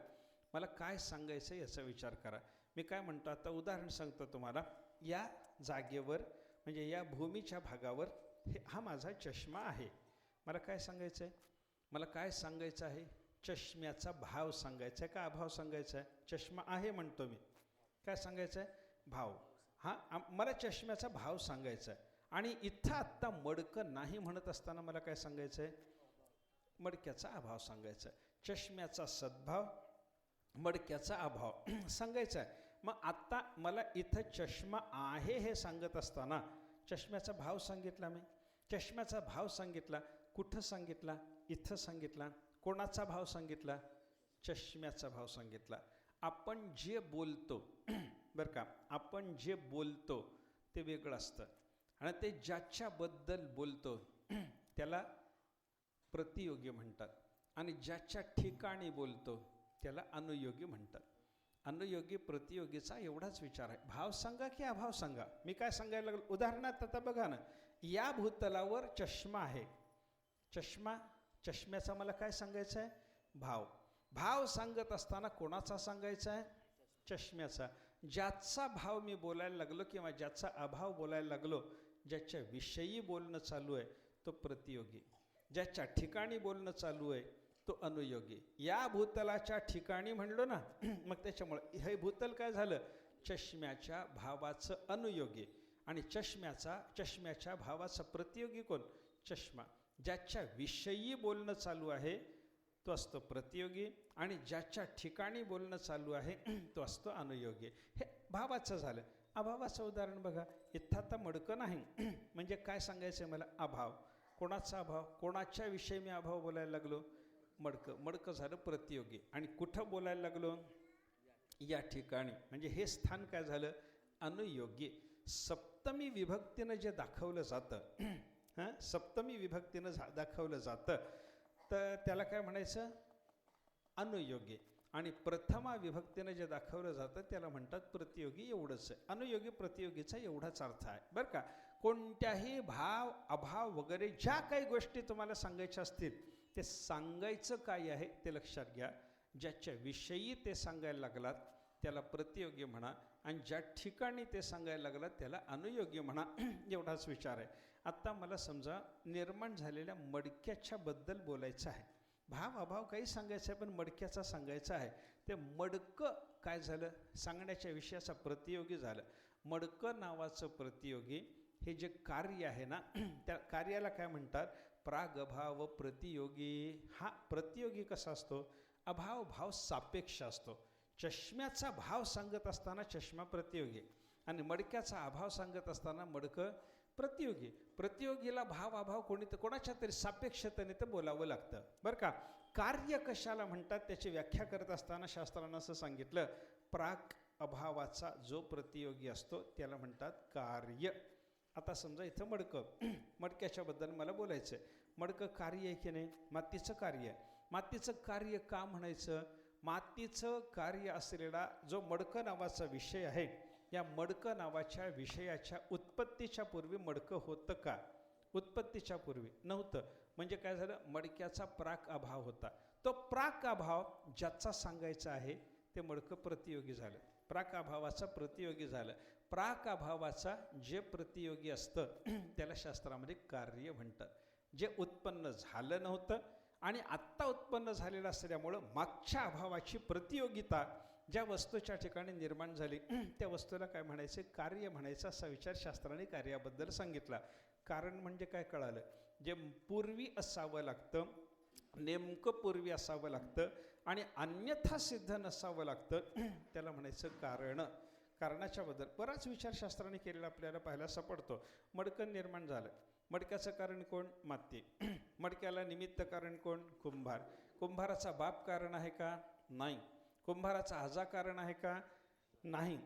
मला काय सांगायचं याचा विचार करा. मी काय म्हणतो आता, उदाहरण सांगतो तुम्हाला. या जागेवर म्हणजे या भूमीच्या भागावर हा माझा चष्मा आहे. मला काय सांगायचं आहे? मला काय सांगायचं आहे? चष्म्याचा भाव सांगायचा आहे का अभाव सांगायचा आहे? चष्मा आहे म्हणतो मी, काय सांगायचं आहे? भाव. हां, मला चष्म्याचा भाव सांगायचा आहे. आणि इथं आत्ता मडकं नाही म्हणत असताना मला काय सांगायचं आहे? मडक्याचा अभाव सांगायचा आहे. चष्म्याचा सद्भाव, मडक्याचा अभाव सांगायचा आहे. मग आत्ता मला इथं चष्मा आहे हे सांगत असताना चष्म्याचा भाव सांगितला मी. चष्म्याचा भाव सांगितला, कुठं सांगितला? इथं सांगितला. कोणाचा भाव सांगितला? चष्म्याचा भाव सांगितला. आपण जे बोलतो बरं का, आपण जे बोलतो ते वेगळं असतं, आणि ते ज्याच्याबद्दल बोलतो त्याला प्रतियोगी म्हणतात, आणि ज्याच्या ठिकाणी बोलतो त्याला अनुयोगी म्हणतात. अनुयोगी प्रतियोगीचा एवढाच विचार आहे. भाव सांगा की अभाव सांगा? मी काय सांगायला लागलो? उदाहरणार्थ आता बघा ना, या भूतलावर चष्मा आहे. चष्मा, चष्म्याचा मला काय सांगायचं आहे? भाव. भाव सांगत असताना कोणाचा सांगायचा आहे? चष्म्याचा. ज्याचा भाव मी बोलायला लागलो किंवा ज्याचा अभाव बोलायला लागलो, ज्याच्या विषयी बोलणं चालू आहे तो प्रतियोगी, ज्याच्या ठिकाणी बोलणं चालू आहे तो अनुयोगी. या भूतलाच्या ठिकाणी म्हणलो ना मग त्याच्यामुळे हे भूतल काय झालं? चष्म्याच्या भावाचं अनुयोगी, आणि चष्म्याच्या भावाचा प्रतियोगी कोण? चष्मा. ज्याच्या विषयी बोलणं चालू आहे तो असतो प्रतियोगी, आणि ज्याच्या ठिकाणी बोलणं चालू आहे तो असतो अनुयोगी. हे भावाचं झालं. अभावाचं उदाहरण बघा. इथं आता मडकं नाही म्हणजे काय सांगायचं आहे मला? अभाव. कोणाचा अभाव? कोणाच्या विषयी मी अभाव बोलायला लागलो? मडकं. मडकं झालं प्रतियोगी. आणि कुठं बोलायला लागलो? या ठिकाणी. म्हणजे हे स्थान काय झालं? अनुयोगी. सप्तमी विभक्तीनं जे दाखवलं जातं हां, सप्तमी विभक्तीनं दाखवलं जातं तर त्याला काय म्हणायचं? अनुयोगी. आणि प्रथमा विभक्तीनं जे दाखवलं जातं त्याला म्हणतात प्रतियोगी. एवढंच आहे. अनुयोगी प्रतियोगीचा एवढाच अर्थ आहे बरं का. कोणत्याही भाव अभाव वगैरे ज्या काही गोष्टी तुम्हाला सांगायच्या असतील ते सांगायचं काय आहे ते लक्षात घ्या. ज्याच्याविषयी ते सांगायला लागलात त्याला प्रतियोगी म्हणा, आणि ज्या ठिकाणी ते सांगायला लागलात त्याला अनुयोगी म्हणा. एवढाच विचार आहे. आत्ता मला समजा निर्माण झालेल्या मडक्याच्या बद्दल बोलायचं आहे. भाव अभाव काही सांगायचं आहे पण मडक्याचा सांगायचा आहे. ते मडकं काय झालं, सांगण्याच्या विषयाचा प्रतियोगी झालं. मडकं नावाचं प्रतियोगी हे जे कार्य आहे ना त्या कार्याला काय म्हणतात, प्रागभाव प्रतियोगी. हा प्रतियोगी कसा असतो, अभाव भाव सापेक्ष असतो. चष्म्याचा भाव सांगत असताना चष्मा प्रतियोगी आणि मडक्याचा अभाव सांगत असताना मडकं प्रतियोगी. प्रतियोगीला भाव अभाव कोणाच्या तरी सापेक्षतेने तर बोलावं लागतं बरं का. कार्य कशाला म्हणतात त्याची व्याख्या करत असताना शास्त्रानं असं सांगितलं, प्राक अभावाचा जो प्रतियोगी असतो त्याला म्हणतात कार्य. आता समजा इथं मडक्याच्याबद्दल मला बोलायचं आहे. मडकं कार्य आहे की नाही, मातीचं कार्य आहे. मातीचं कार्य का म्हणायचं, मातीचं कार्य असलेला जो मडकं नावाचा विषय आहे, या मडकं नावाच्या विषयाच्या उत्पत्तीच्या पूर्वी मडकं होतं का, उत्पत्तीच्या पूर्वी नव्हतं. म्हणजे काय झालं, मडक्याचा प्राक अभाव होता. तो प्राक अभाव ज्याचा सांगायचा आहे ते मडकं प्रतियोगी झालं, प्राक अभावाचा प्रतियोगी झालं. प्राक अभावाचा जे प्रतियोगी असतं त्याला शास्त्रामध्ये कार्य म्हणतात. जे उत्पन्न झालं नव्हतं आणि आत्ता उत्पन्न झालेलं असल्यामुळं मागच्या अभावाची प्रतियोगिता ज्या वस्तूच्या ठिकाणी निर्माण झाली त्या वस्तूला काय म्हणायचे, कार्य म्हणायचं. असा विचार शास्त्राने कार्याबद्दल सांगितला. कारण म्हणजे काय कळालं, जे पूर्वी असावं लागतं, नेमकं पूर्वी असावं लागतं आणि अन्यथा सिद्ध नसावं लागतं त्याला म्हणायचं कारण. कारणाच्या बद्दल बराच विचार शास्त्राने केलेला आपल्याला पाहायला सापडतो. मडकं निर्माण झालं, मडक्याचं कारण कोण, माती. मडक्याला निमित्त कारण कोण, कुंभार. कुंभाराचा बाप कारण आहे का, नाही. कुंभाराचा आजा कारण आहे का, नाही.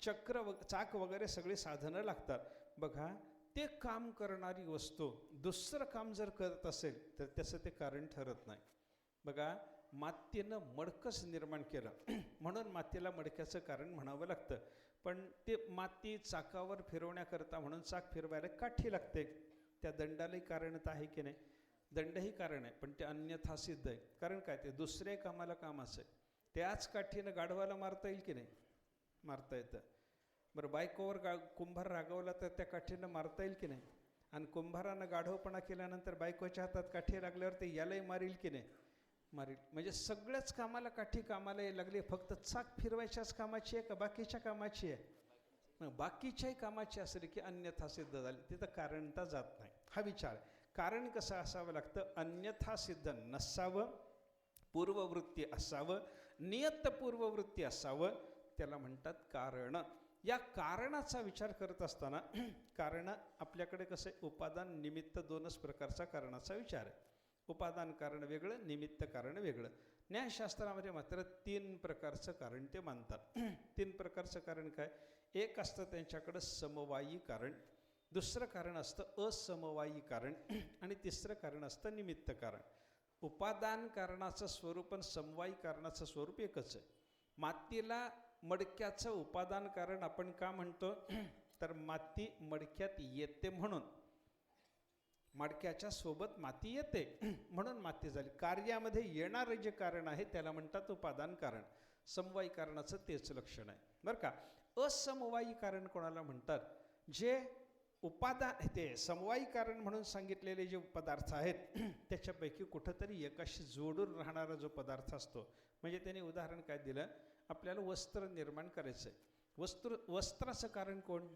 चक्र चाक वगैरे सगळी साधनं लागतात. बघा, ते काम करणारी वस्तू दुसरं काम जर करत असेल तर त्याचं ते कारण ठरत नाही. बघा, मातीनं मडकंच निर्माण केलं म्हणून मातीला मडक्याचं कारण म्हणावं लागतं. पण ते माती चाकावर फिरवण्याकरता म्हणून चाक फिरवायला काठी लागते. त्या दंडालाही कारणच आहे की नाही, दंडही कारण आहे पण ते अन्यथा सिद्ध आहे. कारण काय, ते दुसऱ्या कामाला कामाचं आहे. त्याच काठीनं गाढवाला मारता येईल की नाही, मारता येतं. बरं, बायकोवर कुंभार रागवला तर त्या काठीनं मारता येईल की नाही. आणि कुंभारानं गाढवपणा केल्यानंतर बायकोच्या हातात काठी लागल्यावर ते यालाही मारील की नाही, मारील. म्हणजे सगळ्याच कामाला काठी कामाला यायला लागली. फक्त चाक फिरवायच्याच कामाची आहे का बाकीच्या कामाची आहे, मग बाकीच्याही कामाची असली की अन्यथा सिद्ध झाली, तिथं कारणता जात नाही. हा विचार. कारण कसं असावं लागतं, अन्यथा सिद्ध नसावं, पूर्ववृत्ती असावं, नियत पूर्ववृत्ती असावं, त्याला म्हणतात कारण. या कारणाचा विचार करत असताना कारण आपल्याकडे कसं आहे, उपादान निमित्त दोनच प्रकारचा कारणाचा विचार आहे. उपादान कारण वेगळं, निमित्त कारण वेगळं. न्यायशास्त्रामध्ये मात्र 3 प्रकारचं कारण ते मानतात. 3 प्रकारचं कारण काय, एक असतं त्यांच्याकडं समवायी कारण, दुसरं कारण असतं असमवायी कारण आणि तिसरं कारण असतं निमित्त कारण. उपादान कारणाचं स्वरूप आणि समवायी कारणाचं स्वरूप एकच आहे. मातीला मडक्याचं उपादान कारण आपण का म्हणतो, तर माती मडक्यात येते म्हणून, मडक्याच्या सोबत माती येते म्हणून माती झाली. कार्यामध्ये येणारं जे कारण आहे त्याला म्हणतात उपादान कारण. समवायी कारणाचं तेच लक्षण आहे बरं का. असमवायी कारण कोणाला म्हणतात, जे उपादान, ते समवायी कारण म्हणून सांगितलेले जे पदार्थ आहेत त्याच्यापैकी कुठंतरी एकाशी जोडून राहणारा जो पदार्थ असतो. म्हणजे त्याने उदाहरण काय दिलं, आपल्याला वस्त्र निर्माण करायचं आहे. वस्त्राचं कारण कोण,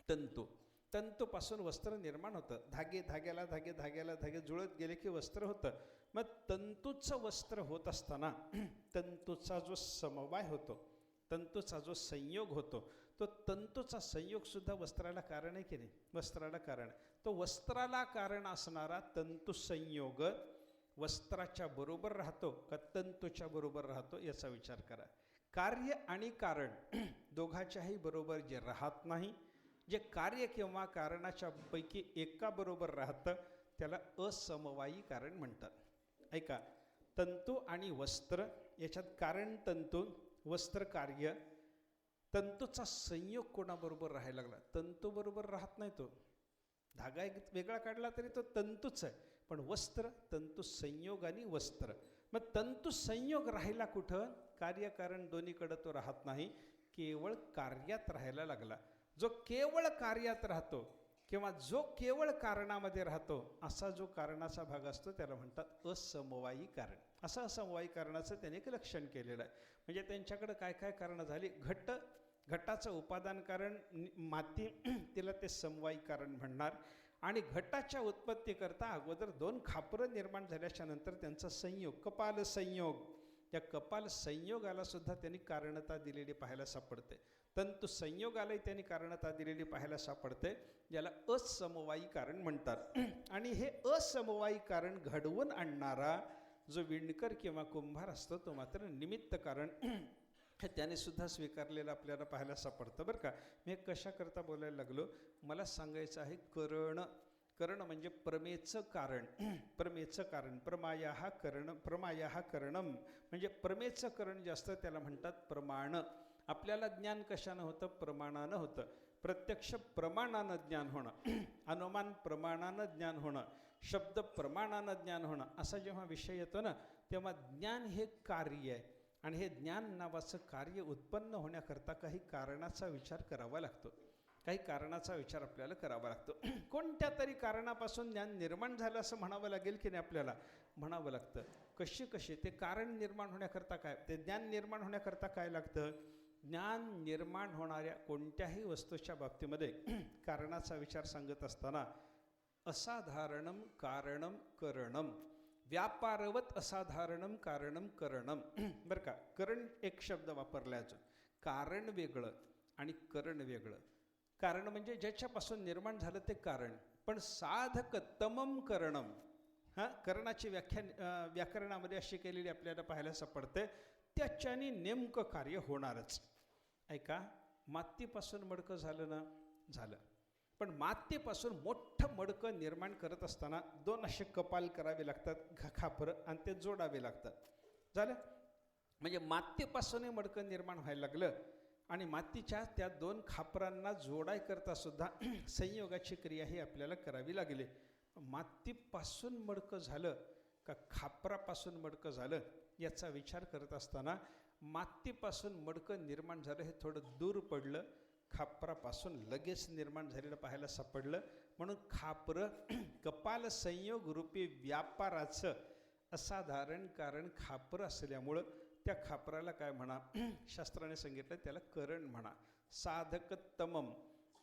तंतू. तंतूपासून वस्त्र निर्माण होतं. धागे जुळत गेले की वस्त्र होतं. मग तंतूचं वस्त्र होत असताना तंतूचा जो समवाय होतो, तंतूचा जो संयोग होतो, तो तंतूचा संयोगसुद्धा वस्त्राला कारण आहे की नाही, वस्त्राला कारण. तो वस्त्राला कारण असणारा तंतू संयोग वस्त्राच्या बरोबर राहतो का तंतूच्या बरोबर राहतो याचा विचार करा. कार्य आणि कारण दोघाच्याही बरोबर जे राहत नाही, जे कार्य किंवा कारणाच्या पैकी एका बरोबर राहतं त्याला असमवायी कारण म्हणतात. ऐका, तंतू आणि वस्त्र याच्यात कारण तंतू वस्त्र कार्य. तंतूचा संयोग कोणाबरोबर राहायला लागला? तंतूबरोबर राहत नाही तो. धागा एक वेगळा काढला तरी तो तंतूच आहे, पण वस्त्र तंतू संयोग आणि वस्त्र. मग तंतू संयोग राहिला कुठं? कार्यकारण दोन्हीकडं तो राहत नाही, केवळ कार्यात राहायला लागला. जो केवळ कार्यात राहतो किंवा जो केवळ कारणामध्ये राहतो असा जो कारणाचा भाग असतो त्याला म्हणतात असमवायी कारण. असं असमवायी कारणाचं त्याने एक लक्षण केलेलं आहे. म्हणजे त्यांच्याकडं काय काय कारणं झाली? घटाचं उपादान कारण माती, तिला ते समवायी कारण म्हणणार. आणि घटाच्या उत्पत्तीकरता अगोदर 2 खापरं निर्माण झाल्याच्या नंतर त्यांचा संयोग, कपाल संयोग, त्या कपाल संयोगाला सुद्धा त्यांनी कारणता दिलेली पाहायला सापडते. तंतु संयोगालाही त्यांनी कारणता दिलेली पाहायला सापडते, ज्याला असमवायी कारण म्हणतात. आणि हे असमवायी कारण घडवून आणणारा जो विणकर किंवा कुंभार असतो तो मात्र निमित्त कारण हे त्याने सुद्धा स्वीकारलेलं आपल्याला पाहायला सापडतं. बरं का, मी हे कशाकरता बोलायला लागलो? मला सांगायचं आहे करण म्हणजे प्रमेचं कारण. प्रमेचं कारण, प्रमायाहा करणम म्हणजे प्रमेचं करण जे असतं त्याला म्हणतात प्रमाण. आपल्याला ज्ञान कशानं होतं? प्रमाणानं होतं. प्रत्यक्ष प्रमाणानं ज्ञान होणं, अनुमान प्रमाणानं ज्ञान होणं, शब्द प्रमाणानं ज्ञान होणं, असा जेव्हा विषय येतो ना तेव्हा ज्ञान हे कार्य आहे. आणि हे ज्ञान नावाचं कार्य उत्पन्न होण्याकरता काही कारणाचा विचार करावा लागतो. काही कारणाचा विचार आपल्याला करावा लागतो. कोणत्या तरी कारणापासून ज्ञान निर्माण झालं असं म्हणावं लागेल की नाही? आपल्याला म्हणावं लागतं. कशी ते कारण निर्माण होण्याकरता काय, ते ज्ञान निर्माण होण्याकरता काय लागतं? ज्ञान निर्माण होणाऱ्या कोणत्याही वस्तूच्या बाबतीमध्ये कारणाचा विचार सांगत असताना असाधारणम कारणम करणम, व्यापारवत असाधारणम कारणम करणम. बरं का, करण एक शब्द वापरला अजून. कारण वेगळं आणि करण वेगळं. कारण म्हणजे ज्याच्यापासून निर्माण झालं ते कारण, पण साधक तमम करणम. करणाची व्याख्या व्याकरणामध्ये अशी केलेली आपल्याला पाहायला सापडते. त्याच्याने नेमकं कार्य होणारच. ऐका, मातीपासून मडकं झालं ना, झालं. पण मातीपासून मोठं मडकं निर्माण करत असताना 2 असे कपाल करावे लागतात, खापरं, आणि ते जोडावे लागतात. झालं. म्हणजे मातीपासूनही मडकं निर्माण व्हायला लागलं आणि मातीच्या त्या 2 खापरांना जोडाय करता सुद्धा संयोगाची क्रिया ही आपल्याला करावी लागली. मातीपासून मडकं झालं का खापरापासून मडकं झालं याचा विचार करत असताना मातीपासून मडकं निर्माण झालं हे थोडं दूर पडलं, खापरापासून लगेच निर्माण झालेलं पाहायला सापडलं. म्हणून खापरं कपाल संयोग रूपी व्यापाराचं असाधारण कारण खापर असल्यामुळं त्या खापराला काय म्हणा? शास्त्राने सांगितलं त्याला करण म्हणा. साधकतमम,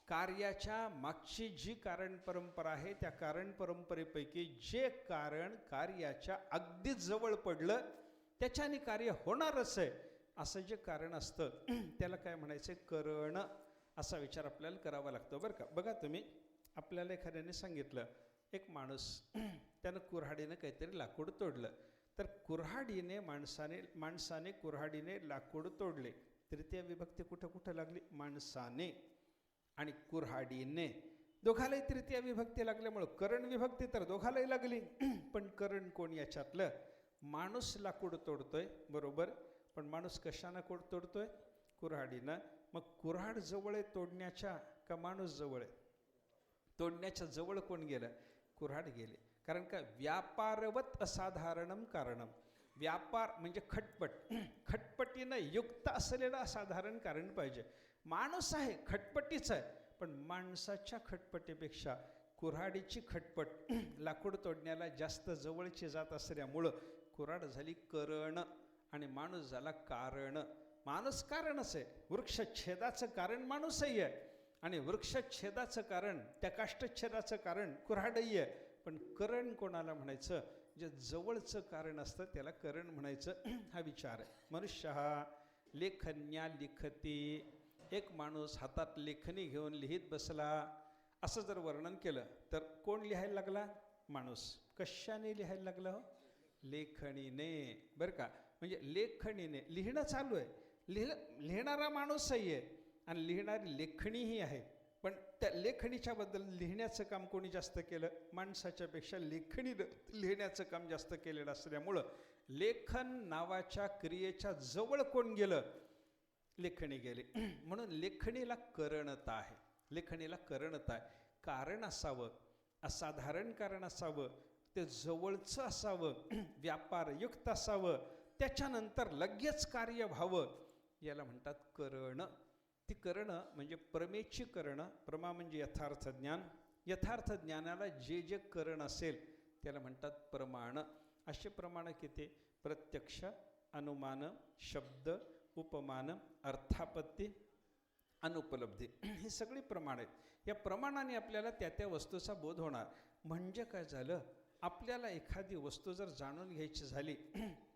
कार्याच्या मागची जी कारण परंपरा आहे त्या कारण परंपरेपैकी जे कारण कार्याच्या अगदी जवळ पडलं त्याच्याने कार्य होणारच आहे असं जे कारण असतं त्याला काय म्हणायचं? करण. असा विचार आपल्याला करावा लागतो. बरं का, बघा तुम्ही, आपल्याला एखाद्याने सांगितलं, एक माणूस त्यानं कुऱ्हाडीनं काहीतरी लाकूड तोडलं, तर कुऱ्हाडीने माणसाने कुऱ्हाडीने लाकूड तोडले. तृतीय विभक्ती कुठं कुठं लागली? माणसाने आणि कुऱ्हाडीने. दोघालाही तृतीय विभक्ती लागल्यामुळं करण विभक्ती तर दोघालाही लागली. पण करण कोण याच्यातलं? माणूस लाकूड तोडतोय, बरोबर, पण माणूस कशानं तोडतोय? कुऱ्हाडीनं. मग कुऱ्हाड जवळ आहे तोडण्याच्या का माणूस जवळ आहे? तोडण्याच्या जवळ कोण गेलं? कुऱ्हाड गेले. कारण का? व्यापारवत असाधारणम कारणम. व्यापार म्हणजे खटपट, खटपटीनं युक्त असलेलं असाधारण कारण पाहिजे. माणूस आहे खटपटीचा आहे, पण माणसाच्या खटपटीपेक्षा कुऱ्हाडीची खटपट लाकूड तोडण्याला जास्त जवळची जात असल्यामुळं कुऱ्हाड झाली करण आणि माणूस झाला कारण. माणूस कारणच आहे. वृक्षछेदाचं कारण माणूसही आहे आणि वृक्षछेदाचं कारण, त्या काष्ठच्छेदाचं कारण कुऱ्हाडही आहे. पण करण कोणाला म्हणायचं? जे जवळचं कारण असतं त्याला करण म्हणायचं. हा विचार आहे. मनुष्य हा लेखन्या लिखती. एक माणूस हातात लेखणी घेऊन लिहित बसला असं जर वर्णन केलं तर कोण लिहायला लागला? माणूस. कशाने लिहायला लागला हो? लेखणीने. बरं का, म्हणजे लेखणीने लिहिणं चालू आहे. लिहिणारा माणूसही आहे आणि लिहिणारी लेखणीही आहे. पण त्या लेखणीच्या बद्दल लिहिण्याचं काम कोणी जास्त केलं? माणसाच्या पेक्षा लेखणी लिहिण्याचं काम जास्त केलेलं असल्यामुळं लेखन नावाच्या क्रियेच्या जवळ कोण गेलं? लेखणी गेले. म्हणून लेखणीला करणता आहे. लेखणीला करणता आहे. कारण असावं, असाधारण कारण असावं, ते जवळचं असावं, व्यापारयुक्त असावं, त्याच्यानंतर लगेच कार्य व्हावं, याला म्हणतात करणं. ती करणं म्हणजे प्रमेची करणं. प्रमा म्हणजे यथार्थ ज्ञान. यथार्थ ज्ञानाला जे जे करण असेल त्याला म्हणतात प्रमाण. असे प्रमाण किती? प्रत्यक्ष, अनुमान, शब्द, उपमान, अर्थापत्ती, अनुपलब्धी, ही सगळी प्रमाण आहेत. या प्रमाणाने आपल्याला त्या त्या वस्तूचा बोध होणार. म्हणजे काय झालं? आपल्याला एखादी वस्तू जर जाणून घ्यायची झाली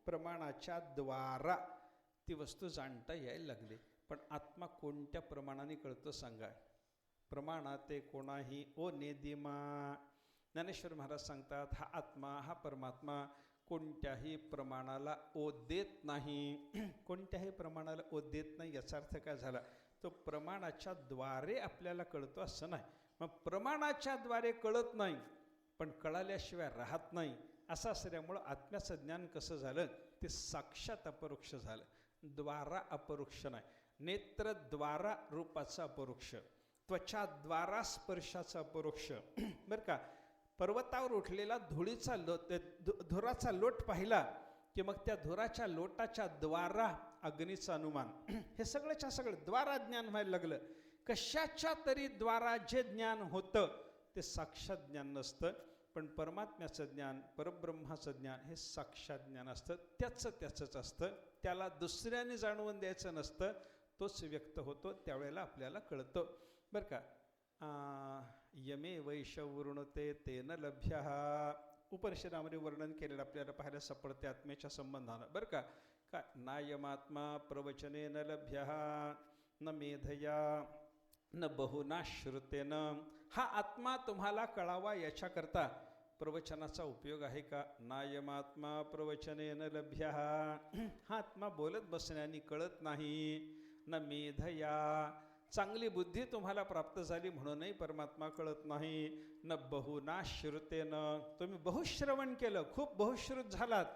प्रमाणाच्या द्वारा ती वस्तू जाणता यायला लागली. पण आत्मा कोणत्या प्रमाणाने कळतो सांगा? प्रमाणाते कोणाही ओ नेदिमा. ज्ञानेश्वर महाराज सांगतात, हा आत्मा, हा परमात्मा कोणत्याही प्रमाणाला ओ देत नाही. कोणत्याही प्रमाणाला ओ देत नाही याचा अर्थ काय झाला? तो प्रमाणाच्या द्वारे आपल्याला कळतो असं नाही. मग प्रमाणाच्या द्वारे कळत नाही पण कळाल्याशिवाय राहत नाही असं असल्यामुळं आत्म्याचं ज्ञान कसं झालं? ते साक्षात अपरोक्ष झालं. द्वारा अपरोक्ष नाही. नेत्रद्वारा रूपाचा अपरोक्ष, त्वचाद्वारा स्पर्शाचा अपरोक्ष. बरं का? पर्वतावर उठलेला धुराचा लोट पाहिला की मग त्या धुराच्या लोटाच्या द्वारा अग्नीचं अनुमान. हे सगळ्याच्या सगळं द्वारा ज्ञान व्हायला लागलं. कशाच्या तरी द्वारा जे ज्ञान होतं ते साक्षात ज्ञान नसतं. पण परमात्म्याचं ज्ञान, परब्रह्माचं ज्ञान हे साक्षात ज्ञान असतं. त्याचंच असतं. त्याला दुसऱ्याने जाणवून द्यायचं नसतं. तोच व्यक्त होतो, त्यावेळेला आपल्याला कळतं. बरं का? यमे वैशवृणुते तेन लभ्य. उपनिषदामध्ये वर्णन केलेलं आपल्याला पाहायला सापडते आत्म्याच्या संबंधानं. बरं का? का नायमात्मा प्रवचने न लभ्य न मेधया न बहुना श्रुतेन. हा आत्मा तुम्हाला कळावा याच्याकरता प्रवचनाचा उपयोग आहे का? नायमात्मा प्रवचने न लभ्य. हा आत्मा बोलत बसण्याने कळत नाही. न मेधया, चांगली बुद्धी तुम्हाला प्राप्त झाली म्हणूनही परमात्मा कळत नाही. न बहुना श्रुतेन, तुम्ही बहुश्रवण केलं, खूप बहुश्रुत झालात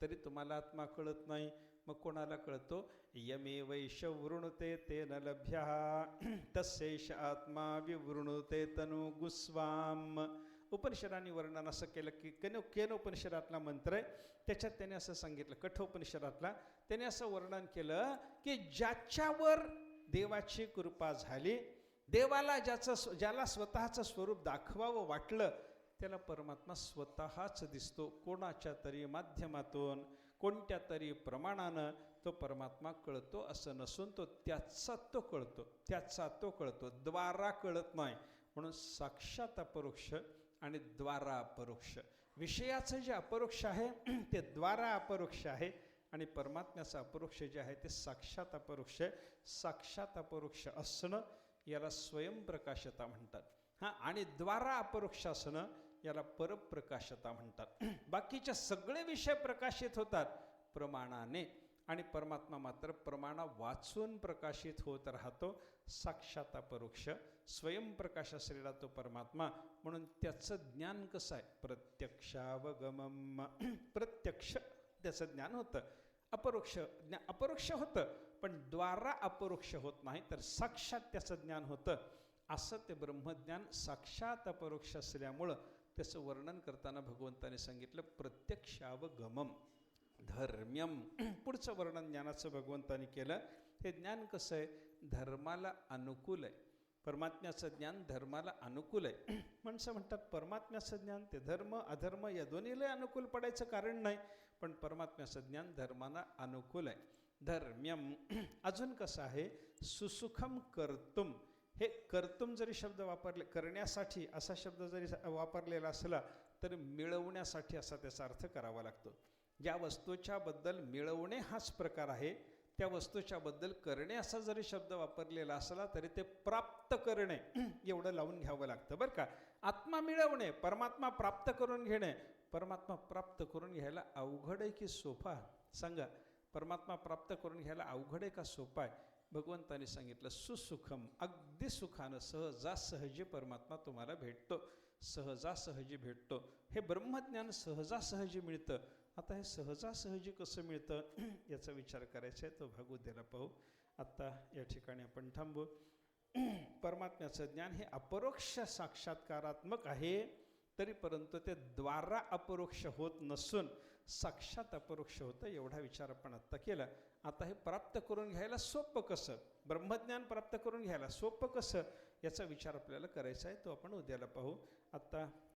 तरी तुम्हाला आत्मा कळत नाही. मग कोणाला कळतो? यमे वैशवृणुते तेन लभ्य तस्यैष आत्मा विवृणुते तनु गुस्वाम. उपनिषदांनी वर्णन असं केलं की केनोपनिषदातला मंत्र आहे, त्याच्यात त्याने असं सांगितलं, कठोपनिषदातला त्याने असं वर्णन केलं की ज्याच्यावर देवाची कृपा झाली, देवाला ज्याला स्वतःचं स्वरूप दाखवावं वाटलं त्याला परमात्मा स्वतःच दिसतो. कोणाच्या तरी माध्यमातून, कोणत्या तरी प्रमाणानं तो परमात्मा कळतो असं नसून तो त्याचा तो कळतो. द्वारा कळत नाही. म्हणून साक्षात अपरोक्ष आणि द्वारा अपरोक्ष. विषयाचं जे अपरोक्ष आहे ते द्वारा अपरोक्ष आहे आणि परमात्म्याचं अपरोक्ष जे आहे ते साक्षात अपरोक्ष आहे. साक्षात अपरोक्ष असणं याला स्वयंप्रकाशता म्हणतात. आणि द्वारा अपरोक्ष असणं याला परप्रकाशता म्हणतात. बाकीचे सगळे विषय प्रकाशित होतात प्रमाणाने आणि परमात्मा मात्र प्रमाणा वाचून प्रकाशित होत राहतो. साक्षात अपरोक्ष, स्वयंप्रकाश असलेला तो परमात्मा. म्हणून त्याचं ज्ञान कसं आहे? प्रत्यक्षावगमम. प्रत्यक्ष त्याचं ज्ञान होतं. अपरोक्ष होतं पण द्वारा अपरोक्ष होत नाही, तर साक्षात त्याचं ज्ञान होतं. असं ते ब्रह्मज्ञान साक्षात अपरोक्ष असल्यामुळं त्याचं वर्णन करताना भगवंताने सांगितलं प्रत्यक्षावगमम धर्म्यम. पुढचं वर्णन ज्ञानाचं भगवंताने केलं. हे ज्ञान कसं आहे? धर्माला अनुकूल आहे. परमात्म्याचं ज्ञान धर्माला अनुकूल आहे. माणसं म्हणतात परमात्म्याचं ज्ञान ते धर्म अधर्म या दोन्हीला अनुकूल पडायचं कारण नाही, पण परमात्म्याचं ज्ञान धर्माला अनुकूल आहे. धर्म्यम. अजून कसं आहे? सुसुखम कर्तुम. हे कर्तुम जरी शब्द वापरले, करण्यासाठी असा शब्द जरी वापरलेला असला तर मिळवण्यासाठी असा त्याचा अर्थ करावा लागतो. ज्या वस्तूच्या बद्दल मिळवणे हाच प्रकार आहे, त्या वस्तूच्या बद्दल करणे असा जरी शब्द वापरलेला असला तरी ते प्राप्त करणे एवढं लावून घ्यावं लागतं. बरं का? आत्मा मिळवणे, परमात्मा प्राप्त करून घेणे. परमात्मा प्राप्त करून घ्यायला अवघड आहे की सोपा? सांगा. परमात्मा प्राप्त करून घ्यायला अवघड आहे का सोपा आहे? भगवंताने सांगितलं सुसुखम, अगदी सुखानं सहजासहजी परमात्मा तुम्हाला भेटतो, सहजासहजी भेटतो. हे ब्रह्मज्ञान सहजासहजी मिळतं. आता हे सहजासहजी कसं मिळतं याचा विचार करायचा आहे, तो भागवताला पाहू. आत्ता या ठिकाणी आपण थांबू. परमात्म्याचं ज्ञान हे अपरोक्ष साक्षात्कारात्मक आहे, तरी परंतु ते द्वारा अपरोक्ष होत नसून साक्षात अपरोक्ष होतं, एवढा विचार आपण आत्ता केला. आता हे प्राप्त करून घ्यायला सोपं कसं, ब्रह्मज्ञान प्राप्त करून घ्यायला सोपं कसं, याचा विचार आपल्याला करायचा आहे, तो आपण उद्याला पाहू. आत्ता